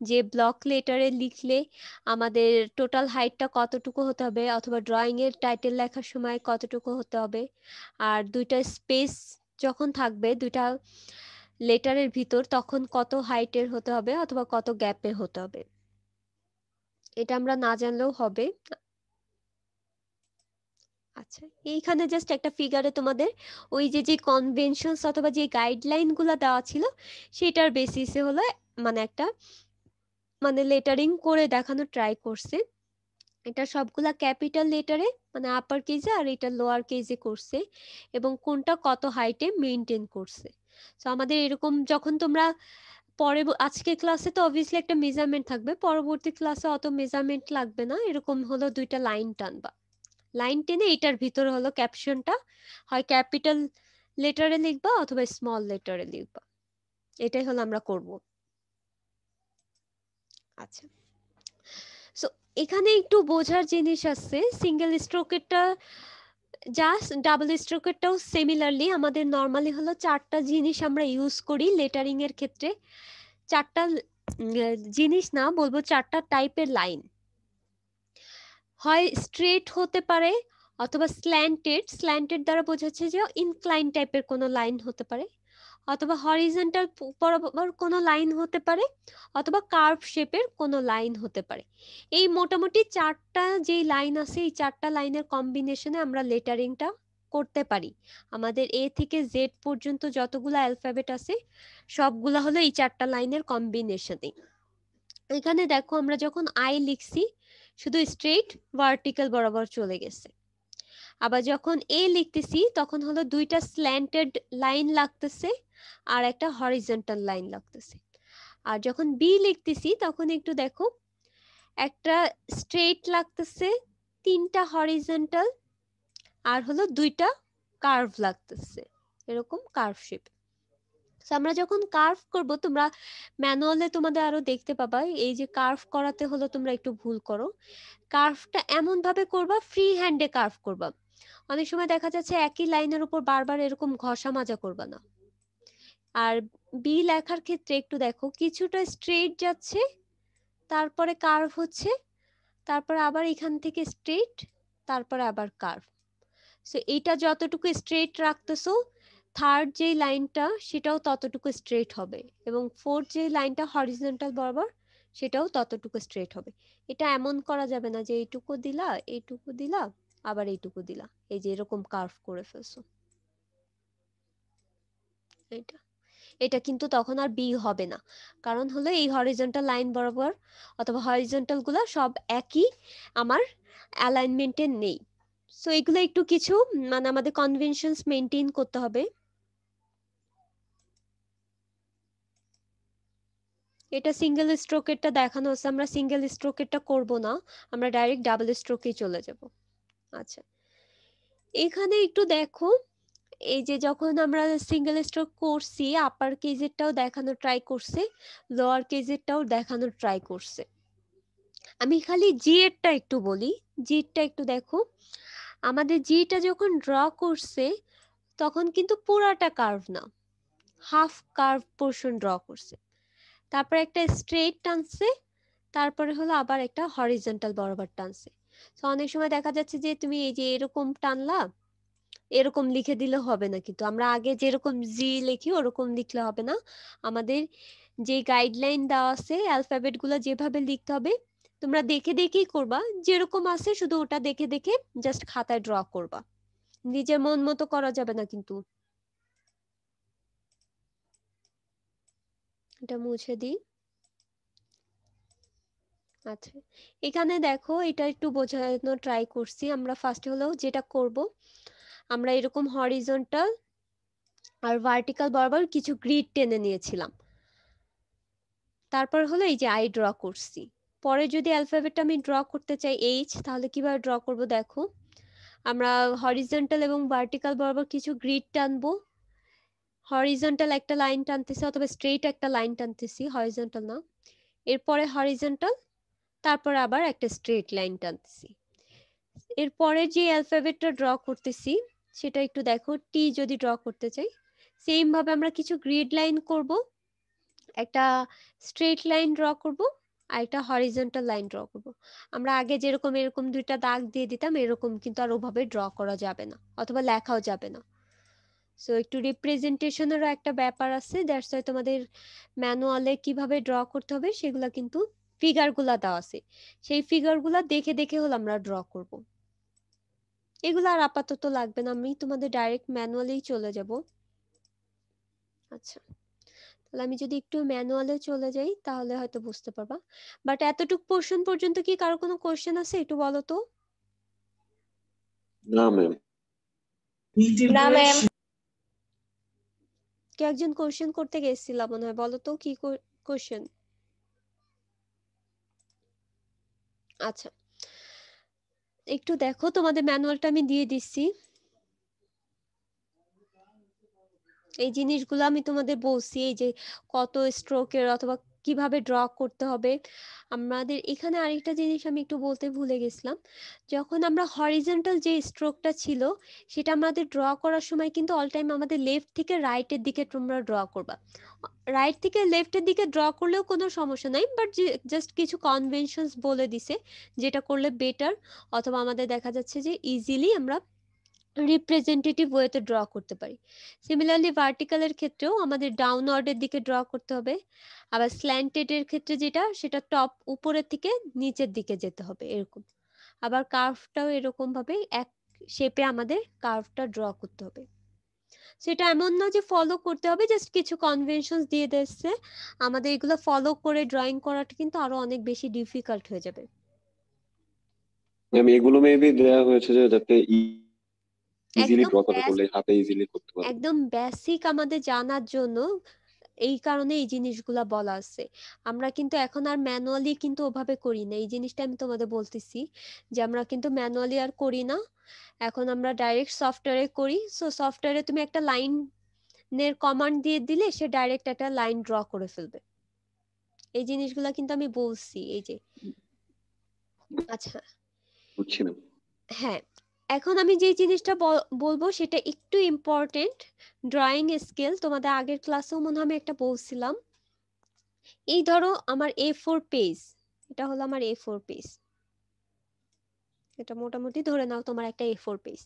Speaker 1: যে ব্লক লেটারে লিখলে আমাদের টোটাল হাইটটা কতটুকু হতে হবে, অথবা ড্রয়িং এর টাইটেল লেখার সময় কতটুকু হতে হবে, আর দুইটা স্পেস যখন থাকবে দুইটা লেটারের ভিতর তখন কত হাইটের হতে হবে অথবা কত গ্যাপের হতে হবে। এটা আমরা না জানলেও হবে। আচ্ছা, এইখানে জাস্ট একটা ফিগারে তোমাদের ওই যে কনভেনশনস অথবা যে গাইডলাইন গুলা দেওয়া ছিল সেটার বেসিসে হলো মানে একটা মানে লেটারিং করে দেখানো ট্রাই করছে। এটা সবগুলা ক্যাপিটাল লেটারে মানে আপার কেজে আর এটা লোয়ার কেজে করছে এবং কোনটা কত হাইটে মেইনটেইন করছে। তো আমাদের এরকম যখন তোমরা পরে আজকে ক্লাসে তো অবভিয়াসলি একটা মেজারমেন্ট থাকবে, পরবর্তী ক্লাসে অত মেজারমেন্ট লাগবে না, এরকম হলো দুইটা লাইন টানবা, লাইন টেনে এটার ভিতরে হলো ক্যাপশনটা হয় ক্যাপিটাল লেটারে লিখবা অথবা স্মল লেটারে লিখবা, এটাই হলো আমরা করব। আচ্ছা, সো এখানে একটু বোঝার জিনিস আছে, সিঙ্গেল স্ট্রোকেরটা জাস্ট ডাবল স্ট্রোকেরটাও সিমিলারলি আমাদের নর্মালি হলো চারটা জিনিস আমরা ইউজ করি লেটারিং এর ক্ষেত্রে। চারটা জিনিস না বলবো, চারটা টাইপের লাইন, হয় স্ট্রেট হতে পারে অথবা স্ল্যান্টেড, স্ল্যান্টেড দ্বারা বোঝাচ্ছে যে ইনক্লাইন টাইপের কোনো লাইন হতে পারে, অথবা হরিজন্টাল বরাবর কোনো লাইন হতে পারে, অথবা কার্ভ শেপের কোনো লাইন হতে পারে। এই মোটামুটি চারটা যেই লাইন আছে এই চারটা লাইনের কম্বিনেশনে আমরা লেটারিংটা করতে পারি। আমাদের এ থেকে জেড পর্যন্ত যতগুলো অ্যালফাবেট আছে সবগুলা হলো এই চারটা লাইনের কম্বিনেশনে। এখানে দেখো আমরা যখন আই লিখছি শুধু স্ট্রেট ভার্টিক্যাল বরাবর চলে গেছে, আবার যখন এ লিখতেছি তখন হলো দুইটা স্ল্যান্টেড লাইন লাগতেছে আর একটা হরিজন্টাল লাইন লাগতেছে, আর যখন বি লিখতেছি তখন একটু দেখো একটা স্ট্রেট লাগতেছে, তিনটা হরিজন্টাল আর হলো দুইটা কার্ভ লাগতেছে, এরকম কার্ভ শেপ। আমরা যখন কার্ভ করব তোমরা ম্যানুয়ালে তোমাদের আরো দেখতে পাবা, এই যে কার্ভ করাতে হলো তোমরা একটু ভুল করো, কার্ভটা এমন ভাবে করবা ফ্রি হ্যান্ডে কার্ভ করবা, অনেক সময় দেখা যাচ্ছে একই লাইনের উপর বারবার এরকম ঘষা মাজা করবা না। আর বি লেখার ক্ষেত্রে একটু দেখো কিছুটা স্ট্রেট যাচ্ছে, তারপরে কার্ভ হচ্ছে, তারপরে আবার এখান থেকে স্ট্রেট, তারপরে আবার কার্ভ। সো এইটা যতটুকু স্ট্রেট রাখতেছো থার্ড যে লাইনটা সেটাও ততটুকু স্ট্রেট হবে, এবং ফোর্থ যে লাইনটা হরিজন্টাল বরাবর সেটাও ততটুকু স্ট্রেট হবে। এটা এমন করা যাবে না যে এইটুকু দিলা এইটুকু দিলা আবার এইটুকু দিলা, এই যে এরকম কার্ভ করে ফেলছো, এটা এটা কিন্তু তখন আর বি হবে না, কারণ হলো এই হরিজন্টাল লাইন বরাবর অথবা হরিজন্টাল গুলা সব একই আমার অ্যালাইনমেন্টে নেই। সো এগুলো একটু কিছু মানে আমাদের কনভেনশনস মেইনটেইন করতে হবে। এটা সিঙ্গেল স্ট্রোকেরটা দেখানো হচ্ছে, আমরা সিঙ্গেল স্ট্রোকেরটা করব না, আমরা ডাইরেক্ট ডাবল স্ট্রোকেই চলে যাব। আচ্ছা, এখানে একটু দেখো এই যে যখন আমরা সিঙ্গেল স্ট্রোক করছি আপার কেজেরটাও দেখানো ট্রাই করছে, লোয়ার কেজেরটাও দেখানো ট্রাই করছে। আমি খালি জি এরটা একটু বলি, জিটা একটু দেখো, আমাদের জিটা যখন ড্র করছে তখন কিন্তু পুরাটা কার্ভ না, হাফ কার্ভ পোর্শন ড্র করছে, তারপর একটা স্ট্রেট টানছে, তারপরে হলো আবার একটা হরিজন্টাল বরাবর টানছে। তো অনেক সময় দেখা যাচ্ছে যে তুমি এই যে এরকম টানলা, এরকম লিখে দিলে হবে না, কিন্তু আমরা আগে যেরকম জি লিখি ওরকম লিখলে হবে না, আমাদের যে গাইডলাইন দেওয়া আছে অ্যালফাবেট গুলো যেভাবে লিখতে হবে তোমরা দেখে দেখেই করবা, যেরকম আছে শুধু ওটা দেখে দেখে জাস্ট খাতায় ড্র করবা, নিজের মন মতো করা যাবে না কিন্তু। এটা মুছে দিই। আচ্ছা, এখানে দেখো এটা একটু বোঝানো ট্রাই করছি, আমরা ফার্স্টে হলো যেটা করব আমরা এরকম হরিজন্টাল আর ভার্টিক্যাল বরাবর কিছু গ্রিড টেনে নিয়েছিলাম, তারপর হলো এই যে আই ড্র করছি। পরে যদি অ্যালফাবেটটা আমি ড্র করতে চাই এইচ, তাহলে কিভাবে ড্র করব দেখো, আমরা হরিজন্টাল এবং ভার্টিক্যাল বরাবর কিছু গ্রিড টানবো, হরিজন্টাল একটা লাইন টানতেছি অথবা স্ট্রেট একটা লাইন টানতেছি, হরিজন্টাল না, এরপরে হরিজন্টাল, তারপর আবার একটা স্ট্রেট লাইন টানতেছি। এরপরে যে অ্যালফাবেটটা ড্র করতেছি সেটা একটু দেখো, টি যদি ড্র করতে চাই সেম ভাবে আমরা কিছু গ্রিড লাইন করব, একটা স্ট্রেট লাইন ড্র করব আর একটা হরিজন্টাল লাইন ড্র করব। আমরা আগে যেরকম এরকম দুইটা দাগ দিয়ে দিতাম এরকম কিন্তু আর ওভাবে ড্র করা যাবে না, অথবা লেখাও যাবে না। সো একটু রিপ্রেজেন্টেশনেরও একটা ব্যাপার আছে, দ্যাটস ওয়াই তোমাদের ম্যানুয়ালে কিভাবে ড্র করতে হবে সেগুলা কিন্তু ফিগারগুলা দেওয়া আছে, সেই ফিগারগুলা দেখে দেখে হলো আমরা ড্র করব। এগুলো আর আপাতত লাগবে না, আমি তোমাদের ডাইরেক্ট ম্যানুয়ালেই চলে যাব। আচ্ছা, তাহলে আমি যদি একটু ম্যানুয়ালে চলে যাই তাহলে হয়তো বুঝতে পারবা। বাট এতটুক পোর্শন পর্যন্ত কি কারো কোনো কোশ্চেন আছে একটু বলো তো?
Speaker 4: না ম্যাম।
Speaker 6: না ম্যাম।
Speaker 1: কেউ একজন কোশ্চেন করতে গেছিল মনে হয়, বলো তো কি কোশ্চেন? আচ্ছা, একটু দেখো তোমাদের ম্যানুয়ালটা আমি দিয়ে দিচ্ছি। এই জিনিসগুলো আমি তোমাদের বলছি, এই যে কত স্ট্রোকের অথবা কিভাবে ড্র করতে হবে। আমাদের এখানে আরেকটা জিনিস আমি একটু বলতে ভুলে গেছিলাম, যখন আমরা হরিজন্টাল যে স্ট্রোকটা ছিল সেটা আমাদের ড্র করার সময় কিন্তু অল টাইম আমাদের লেফট থেকে রাইটের দিকে তোমরা ড্র করবা। রাইট থেকে লেফটের দিকে ড্র করলেও কোনো সমস্যা নাই, বাট জাস্ট কিছু কনভেনশনস বলে দিছে যেটা করলে বেটার, অথবা আমাদের দেখা যাচ্ছে যে ইজিলি আমরা রিপ্রেজেন্টেটিভ ওয়েতে ড্র করতে পারি। সিমিলারলি ভার্টিক্যালের ক্ষেত্রেও আমাদের ডাউনওয়ার্ডের দিকে ড্র করতে হবে, আবার স্ল্যান্টেড এর ক্ষেত্রে যেটা সেটা টপ উপরের থেকে নিচের দিকে যেতে হবে এরকম। আবার কার্ভটাও এরকম ভাবে এক শেপে আমাদের কার্ভটা ড্র করতে হবে। সেটা এমন না যে ফলো করতে হবে, জাস্ট কিছু কনভেনশনস দিয়ে দিচ্ছে, আমাদের এগুলো ফলো করে ড্রয়িং করাটা কিন্তু আরো অনেক বেশি ডিফিকাল্ট হয়ে যাবে।
Speaker 4: ম্যাম এগুলো মেবি দেওয়া হয়েছে যে যাতে ইজিলি
Speaker 1: একদম
Speaker 4: ড্র করতে পারলে হাতে ইজিলি করতে পারবে।
Speaker 1: একদম বেসিক আমাদের জানার জন্য এই কারণে এই জিনিসগুলা বলা আছে। আমরা কিন্তু এখন আর ম্যানুয়ালি কিন্তু ওভাবে করি না, এই জিনিসটা আমি তোমাদের বলতেছি যে আমরা কিন্তু ম্যানুয়ালি আর করি না, এখন আমরা ডাইরেক্ট সফটওয়্যারে করি। সো সফটওয়্যারে তুমি একটা লাইনের কমান্ড দিয়ে দিলে সে ডাইরেক্ট একটা লাইন ড্র করে ফেলবে। এই জিনিসগুলা কিন্তু আমি বলছি এই যে। আচ্ছা
Speaker 4: বুঝছি ম্যাম।
Speaker 1: হ্যাঁ, এখন আমি যে জিনিসটা বলবো সেটা একটু ইম্পর্টেন্ট, ড্রয়িং স্কেল। তোমাদের আগের ক্লাসেও মনে হয় আমি একটা বলছিলাম। এই ধরো আমার A4 পেজ, এটা হলো আমার A4 পেজ, এটা মোটামুটি ধরে নাও তোমার একটা A4 পেজ।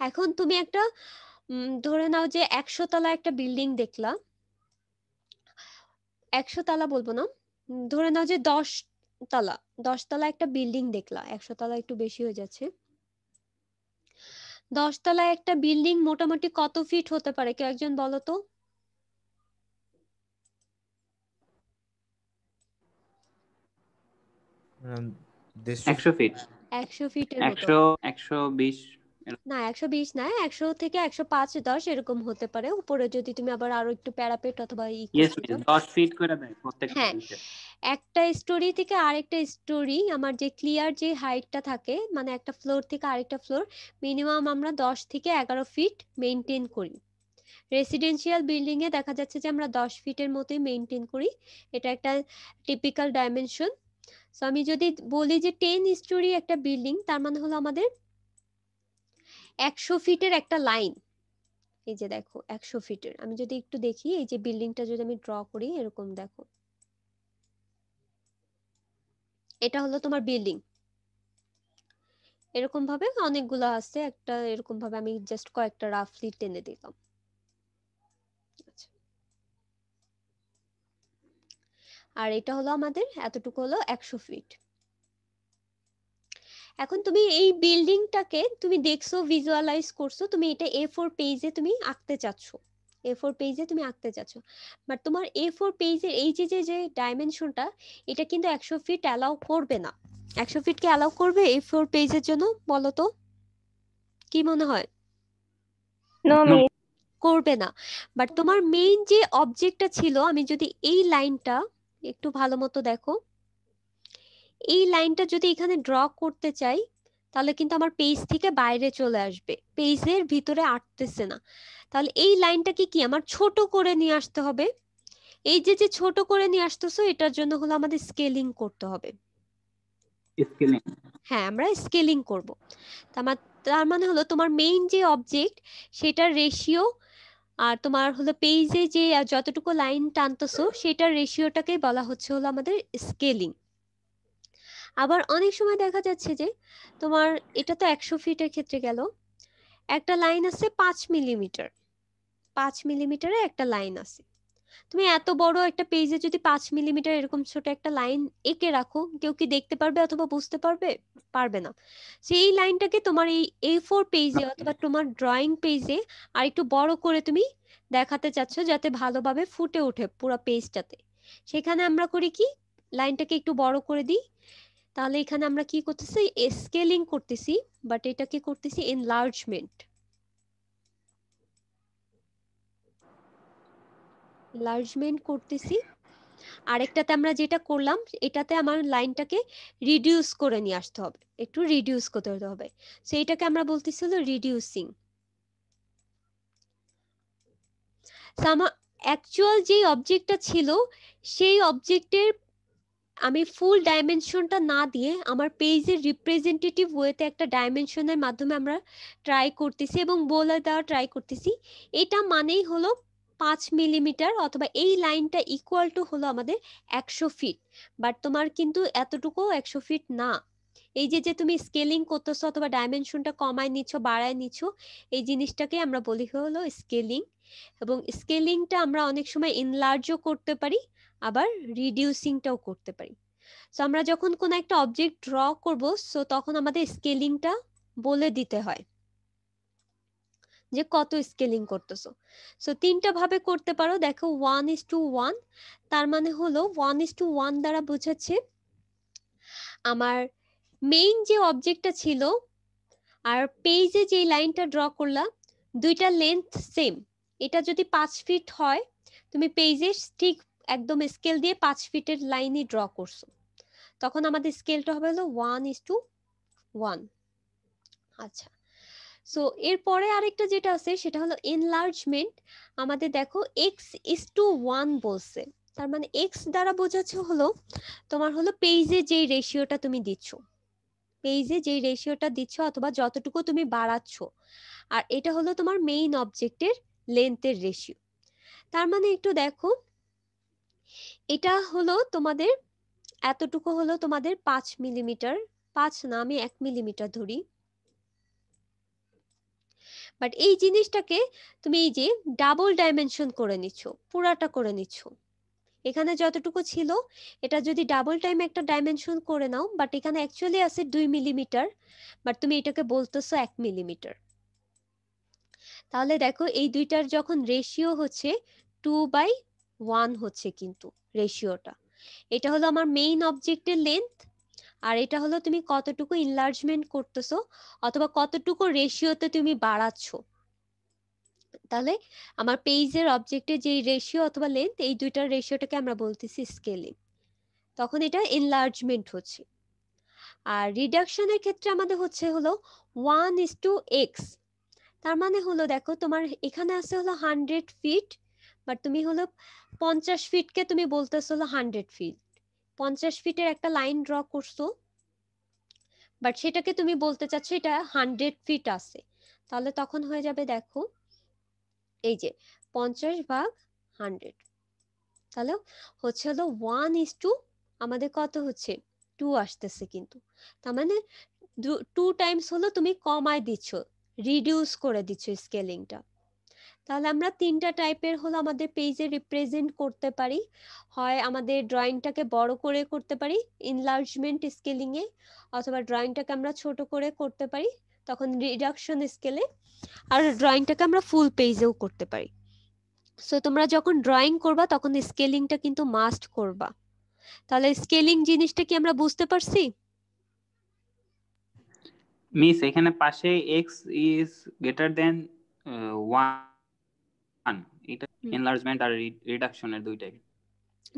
Speaker 1: এখন তুমি একটা ধরে নাও যে 100 তলা একটা বিল্ডিং দেখলা, 100 তলা বলবো না, ধরে নাও যে 10 তলা, 10 তলা একটা বিল্ডিং দেখলা, 100 তলা একটু বেশি হয়ে যাচ্ছে। 10 তলা একটা বিল্ডিং মোটামুটি কত ফিট হতে পারে কেউ একজন বলো তো?
Speaker 8: Um,
Speaker 5: 100 ফিট,
Speaker 1: 100 ফিটের মতো
Speaker 5: 100 120
Speaker 1: না, 120 না, 100 থেকে 105 10 এরকম হতে পারে, উপরে যদি তুমি আবার আরো একটু প্যারাপেট অথবা
Speaker 5: ইয়েস 10 ফিট করে দেয় প্রত্যেকটা
Speaker 1: হ্যাঁ,
Speaker 5: জিনিসে।
Speaker 1: একটা স্টোরি থেকে আরেকটা স্টোরি আমার যে ক্লিয়ার যে হাইটটা থাকে, মানে একটা ফ্লোর থেকে আরেকটা ফ্লোর মিনিমাম আমরা 10 থেকে 11 ফিট মেইনটেইন করি। রেসিডেন্সিয়াল বিল্ডিং এ দেখা যাচ্ছে যে আমরা 10 ফিটের মতোই মেইনটেইন করি, এটা একটা টিপিক্যাল ডাইমেনশন। সো আমি যদি বলি যে 10 স্টোরি একটা বিল্ডিং, তার মানে হলো আমাদের 100 ফিটের একটা লাইন। এই যে দেখো 100 ফিটের, আমি যদি একটু দেখি এই যে বিল্ডিংটা যদি আমি ড্র করি এরকম দেখো, এটা হলো তোমার বিল্ডিং। এরকম ভাবে অনেকগুলো আছে, একটা এরকম ভাবে আমি জাস্ট কয়েকটা রাফলি টেনে দিলাম। আচ্ছা, আর এটা হলো আমাদের এতটুকু হলো 100 ফিট। এখন তুমি এই বিল্ডিংটাকে তুমি দেখছো, ভিজুয়ালাইজ করছো, তুমি এটা A4 পেজে তুমি আঁকতে চাচ্ছ, A4 পেজে তুমি আঁকতে চাচ্ছ, বাট তোমার A4 পেজের এই যে যে ডাইমেনশনটা এটা কিন্তু 100 ফিট অ্যালাউ করবে না। 100 ফিট কি অ্যালাউ করবে A4 পেজের জন্য বলো তো, কি মনে হয়? করবে না। বাট তোমার মেইন যে অবজেক্টটা ছিল, আমি যদি এই লাইনটা একটু ভালো মতো দেখো, এই লাইনটা যদি এখানে ড্র করতে চাই তাহলে কিন্তু আমার পেজ থেকে বাইরে চলে আসবে, পেজের ভিতরে আটতেছে না। তাহলে এই লাইনটাকে কি আমার ছোট করে নিয়ে আসতে হবে। এই যে যে ছোট করে নিয়ে আসতেছো এটার জন্য হলো আমাদের স্কেলিং করতে হবে।
Speaker 5: স্কেলিং,
Speaker 1: হ্যাঁ আমরা স্কেলিং করব। তার মানে হলো তোমার মেইন যে অবজেক্ট সেটার রেশিও আর তোমার হলো পেজে যে যতটুকু লাইন টানতেছো সেটার রেশিওটাকে বলা হচ্ছে হলো আমাদের স্কেলিং। আবার অনেক সময় দেখা যাচ্ছে যে তোমার এটা তো 100 ফিটের ক্ষেত্রে গেল, একটা লাইন আছে 5 মিলিমিটার, 5 মিলিমিটারে একটা লাইন আছে। তুমি এত বড় একটা পেজে যদি 5 মিলিমিটার এরকম ছোট একটা লাইন এঁকে রাখো, কেউ কি দেখতে পারবে অথবা বুঝতে পারবে? পারবে না। সেই লাইনটাকে তোমার এই A4 পেজে অথবা তোমার ড্রয়িং পেজে আর একটু বড় করে তুমি দেখাতে চাচ্ছ যাতে ভালোভাবে ফুটে ওঠে পুরো পেজটাতে। সেখানে আমরা করি কি, লাইনটাকে একটু বড় করে দিই। তাহলে এখানে আমরা কি করতেছি, স্কেলিং করতেছি, বাট এটা কি করতেছি, এনলার্জমেন্ট। এনলার্জমেন্ট করতেছি। আরেকটাতে আমরা যেটা করলাম, এটাতে আমার লাইনটাকে রিডিউস করে নিয়ে আসতে হবে, একটু রিডিউস করতে হবে, সেইটাকে আমরা বলতেছিল রিডিউসিং। আমার অ্যাকচুয়াল যে অবজেক্টটা ছিল সেই অবজেক্টের আমি ফুল ডাইমেনশনটা না দিয়ে আমার পেজের রিপ্রেজেন্টেটিভ ওয়েতে একটা ডাইমেনশনের মাধ্যমে আমরা ট্রাই করতেছি এবং বলে দেওয়া ট্রাই করতেছি। এটা মানেই হলো 5 মিলিমিটার অথবা এই লাইনটা ইকুয়াল টু হলো আমাদের 100 ফিট। বাট তোমার কিন্তু এতটুকু 100 ফিট না। এই যে যে তুমি স্কেলিং করতেছো অথবা ডাইমেনশনটা কমায় নিচ্ছ বাড়ায় নিচ্ছ, এই জিনিসটাকে আমরা বলি হলো স্কেলিং। এবং স্কেলিংটা আমরা অনেক সময় ইনলার্জও করতে পারি, আবার রিডিউসিংটাও করতে পারি। সো আমরা যখন কোনো একটা অবজেক্ট ড্র করব, সো তখন আমাদের স্কেলিংটা বলে দিতে হয় যে কত স্কেলিং করতেছো। সো তিনটা ভাবে করতে পারো। দেখো 1:1, তার মানে হলো 1:1 দ্বারা বোঝাচ্ছে আমার মেইন যে অবজেক্টটা ছিল আর পেজে যে লাইনটা ড্র করলাম দুইটা লেন্থ সেম। এটা যদি 5 ফিট হয়, তুমি পেজে ঠিক একদম স্কেল দিয়ে 5 ফিটের লাইনই ড্র করছো, তখন আমাদের স্কেলটা হবে হলো 1:1। আচ্ছা, সো এরপরে আরেকটা যেটা আছে সেটা হলো এনলার্জমেন্ট। আমাদের দেখো x:1 বলছে, তার মানে x দ্বারা বোঝাচ্ছে হলো তোমার হলো পেজে যে রেশিওটা তুমি দিচ্ছ, পেজে যে রেশিওটা দিচ্ছ অথবা যতটুকু তুমি বাড়াচ্ছ, আর এটা হলো তোমার মেইন অবজেক্টের লেন্থের রেশিও। তার মানে একটু দেখো, এটা হলো তোমাদের এতটুকু হলো তোমাদের 5 মিলিমিটার, 5 না আমি 1 মিলিমিটার ধরি। বাট এই জিনিসটাকে তুমি এই যে ডাবল ডাইমেনশন করে নিচ্ছ, পুরাটা করে নিচ্ছ। এখানে যতটুকু ছিল এটা যদি ডাবল টাইম একটা ডাইমেনশন করে নাও, বাট এখানে অ্যাকচুয়ালি আছে 2 মিলিমিটার, বাট তুমি এটাকে বলতেছো 1 মিলিমিটার। তাহলে দেখো এই দুইটার যখন রেশিও হচ্ছে 2:1 হচ্ছে কিন্তু রেশিওটা। এটা হলো আমার মেইন অবজেক্টের লেন্থ, আর এটা হলো তুমি কতটুকু ইনলার্জমেন্ট করতেছো অথবা কতটুকু রেশিওতে তুমি বাড়াচ্ছ। তাহলে আমার পেজের অবজেক্টের যে রেশিও অথবা লেন্থ, এই দুইটার রেশিওটাকে আমরা বলতেছি স্কেলিং, তখন এটা এনলার্জমেন্ট হচ্ছে। আর রিডাকশনের ক্ষেত্রে আমাদের হচ্ছে হলো 1:x। তার মানে হলো দেখো তোমার এখানে আছে হলো 100 ফিট, বাট তুমি হলো 50 ফিটকে তুমি বলতেছো হলো 100 ফিট। 50 ফিটের একটা লাইন ড্র করছো, বাট সেটাকে তুমি বলতে চাচ্ছ এটা 100 ফিট আছে। তাহলে তখন হয়ে যাবে দেখো এই যে 50/100, তাহলে হচ্ছে হলো 1:, আমাদের কত হচ্ছে 2 আসতেছে কিন্তু। তার মানে 2 টাইমস হলো তুমি কমায় দিচ্ছ, রিডিউস করে দিচ্ছ স্কেলিংটা। তাহলে আমরা তিনটা টাইপের হলো আমাদের পেজে রিপ্রেজেন্ট করতে পারি। হয় আমাদের ড্রয়িংটাকে বড় করে করতে পারি ইনলার্জমেন্ট স্কেলিং এ, অথবা ড্রয়িংটাকে আমরা ছোট করে করতে পারি তখন রিডাকশন স্কেলে, আর ড্রয়িংটাকে আমরা ফুল পেজেও করতে পারি। সো তোমরা যখন ড্রয়িং করবা তখন স্কেলিংটা কিন্তু মাস্ট করবা। তাহলে স্কেলিং জিনিসটা কি আমরা বুঝতে পারছি?
Speaker 5: মিস এখানে পাশে x ইজ গ্রেটার দেন 1, এটা এনলার্জমেন্ট আর রিডাকশনের দুইটাই।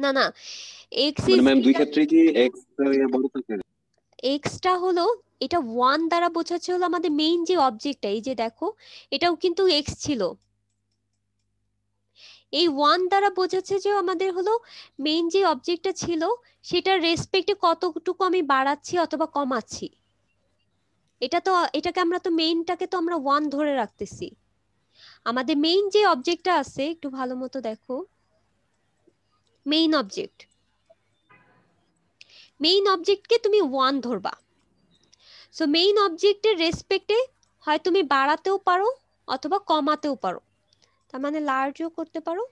Speaker 1: না না, x
Speaker 4: মানে
Speaker 1: ইজ
Speaker 4: ম্যাম দুই ক্ষেত্রে কি এক্স বড় থাকে?
Speaker 1: এক্সটা হলো এটা 1 দ্বারা বোঝাচ্ছে হলো আমাদের মেইন যে অবজেক্টটা, এই যে দেখো এটাও কিন্তু এক্স ছিল। এই 1 দ্বারা বোঝাচ্ছে যে আমাদের হলো মেইন যে অবজেক্টটা ছিল সেটার রেসপেক্টে কতটুকু আমি বাড়াচ্ছি অথবা কমাচ্ছি। এটা তো এটাকে আমরা তো মেইনটাকে তো আমরা 1 ধরে রাখতেছি। আমাদের মেইন যে অবজেক্টটা আছে একটু ভালো মতো দেখো, মেইন অবজেক্টকে তুমি 1 ধরবা। সো মেইন অবজেক্টের রেসপেক্টে হয় তুমি বাড়াতেও পারো অথবা কমাতেও পারো, তার মানে লার্জও করতে পারো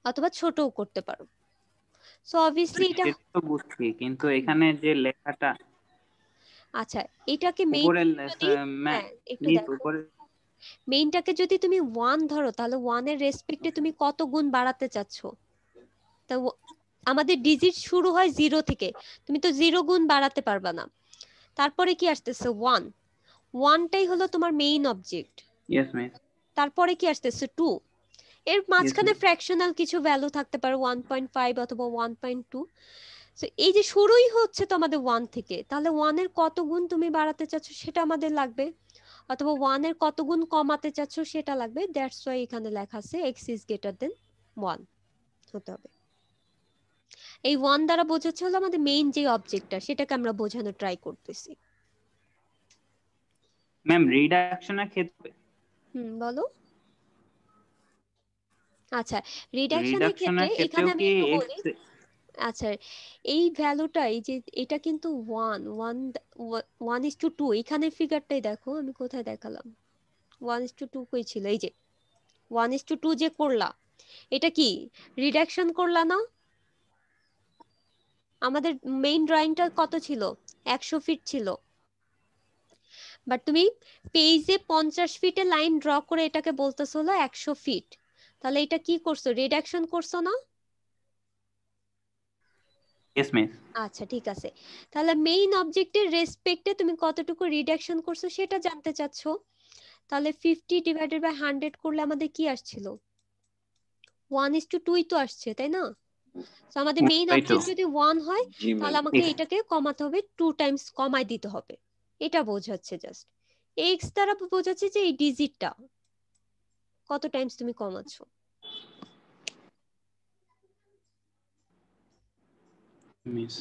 Speaker 1: অথবা ছোটও করতে পারো। সো অবভিয়াসলি এটা
Speaker 5: সেটা তো বুঝছি, কিন্তু এখানে যে লেখাটা
Speaker 1: আচ্ছা, এটাকে মেইন
Speaker 5: উপরে
Speaker 1: যদি হ্যাঁ একটু
Speaker 5: প্লিজ
Speaker 1: দেখো,
Speaker 5: উপরে
Speaker 1: মেইনটাকে যদি তুমি 1 ধরো তাহলে 1 এর রেসপেক্টে তুমি কত গুণ বাড়াতে চাচ্ছ? তা আমাদের ডিজিট শুরু হয় 0 থেকে, তুমি তো 0 গুণ বাড়াতে পারবা না। তারপরে কি আসতেছে 1, 1টাই হলো তোমার মেইন অবজেক্ট।
Speaker 5: Yes miss.
Speaker 1: তারপরে কি আসতেছে 2, এর মাঝখানে ফ্র্যাকশনাল কিছু ভ্যালু থাকতে পারে 1.5 অথবা 1.2। সো এই যে শুরুই হচ্ছে তো আমাদের 1 থেকে, তাহলে 1 এর কত গুণ তুমি বাড়াতে চাচ্ছ সেটা আমাদের লাগবে, অথবা 1 এর কত গুণ কমাতে চাচ্ছ সেটা লাগবে। দ্যাটস ওয়াই এখানে লেখা আছে x ইজ গ্রেটার দেন 1 হতে হবে। এই 1 দ্বারা বোঝাচ্ছে হলো আমাদের মেইন যে অবজেক্টটা, সেটাকে আমরা বোঝানোর ট্রাই করতেছি।
Speaker 5: ম্যাম রিডাকশনের ক্ষেত্রে
Speaker 1: বলো। আচ্ছা, রিডাকশনের ক্ষেত্রে এখানে
Speaker 5: ক্ষেত্রেও
Speaker 1: আমি
Speaker 5: কি
Speaker 1: একটু
Speaker 5: x
Speaker 1: বলি। আচ্ছা, এই ভ্যালুটা এই যে এটা কিন্তু 1:2, এখানে ফিগারটাই দেখো, আমি কোথায় দেখালাম 1:2 কই ছিল, এই যে 1:2 যে করলা, এটা কি রিডাকশন করলা না? আমাদের মেইন ড্রয়িংটা কত ছিল? 100 ফিট ছিল, বাট তুমি পেজে 50 ফিটে লাইন ড্র করে এটাকে বলতেছো হলো 100 ফিট, তাহলে এটা কি করছো? রিডাকশন করছো না?
Speaker 5: Yes miss.
Speaker 1: আচ্ছা ঠিক আছে, তাহলে মেইন অবজেক্টের রেসপেক্টে তুমি কতটুকু রিডাকশন করছো সেটা জানতে চাচ্ছো। তাহলে 50 ডিভাইডেড বাই 100 করলে আমাদের কি আসছিল? 1:2 তো আসছে, তাই না? তো আমাদের মেইন
Speaker 5: তাই তো।
Speaker 1: অবজেক্ট যদি 1 হয়
Speaker 4: জি
Speaker 1: তাহলে
Speaker 4: ম্যাম।
Speaker 1: আমাকে এটাকে কমাতে হবে 2 টাইমস কমাই দিতে হবে, এটা বোঝাচ্ছে জাস্ট। x দ্বারা বোঝাচ্ছে যে এই ডিজিটটা কত টাইমস তুমি কমাচ্ছো।
Speaker 5: মিস।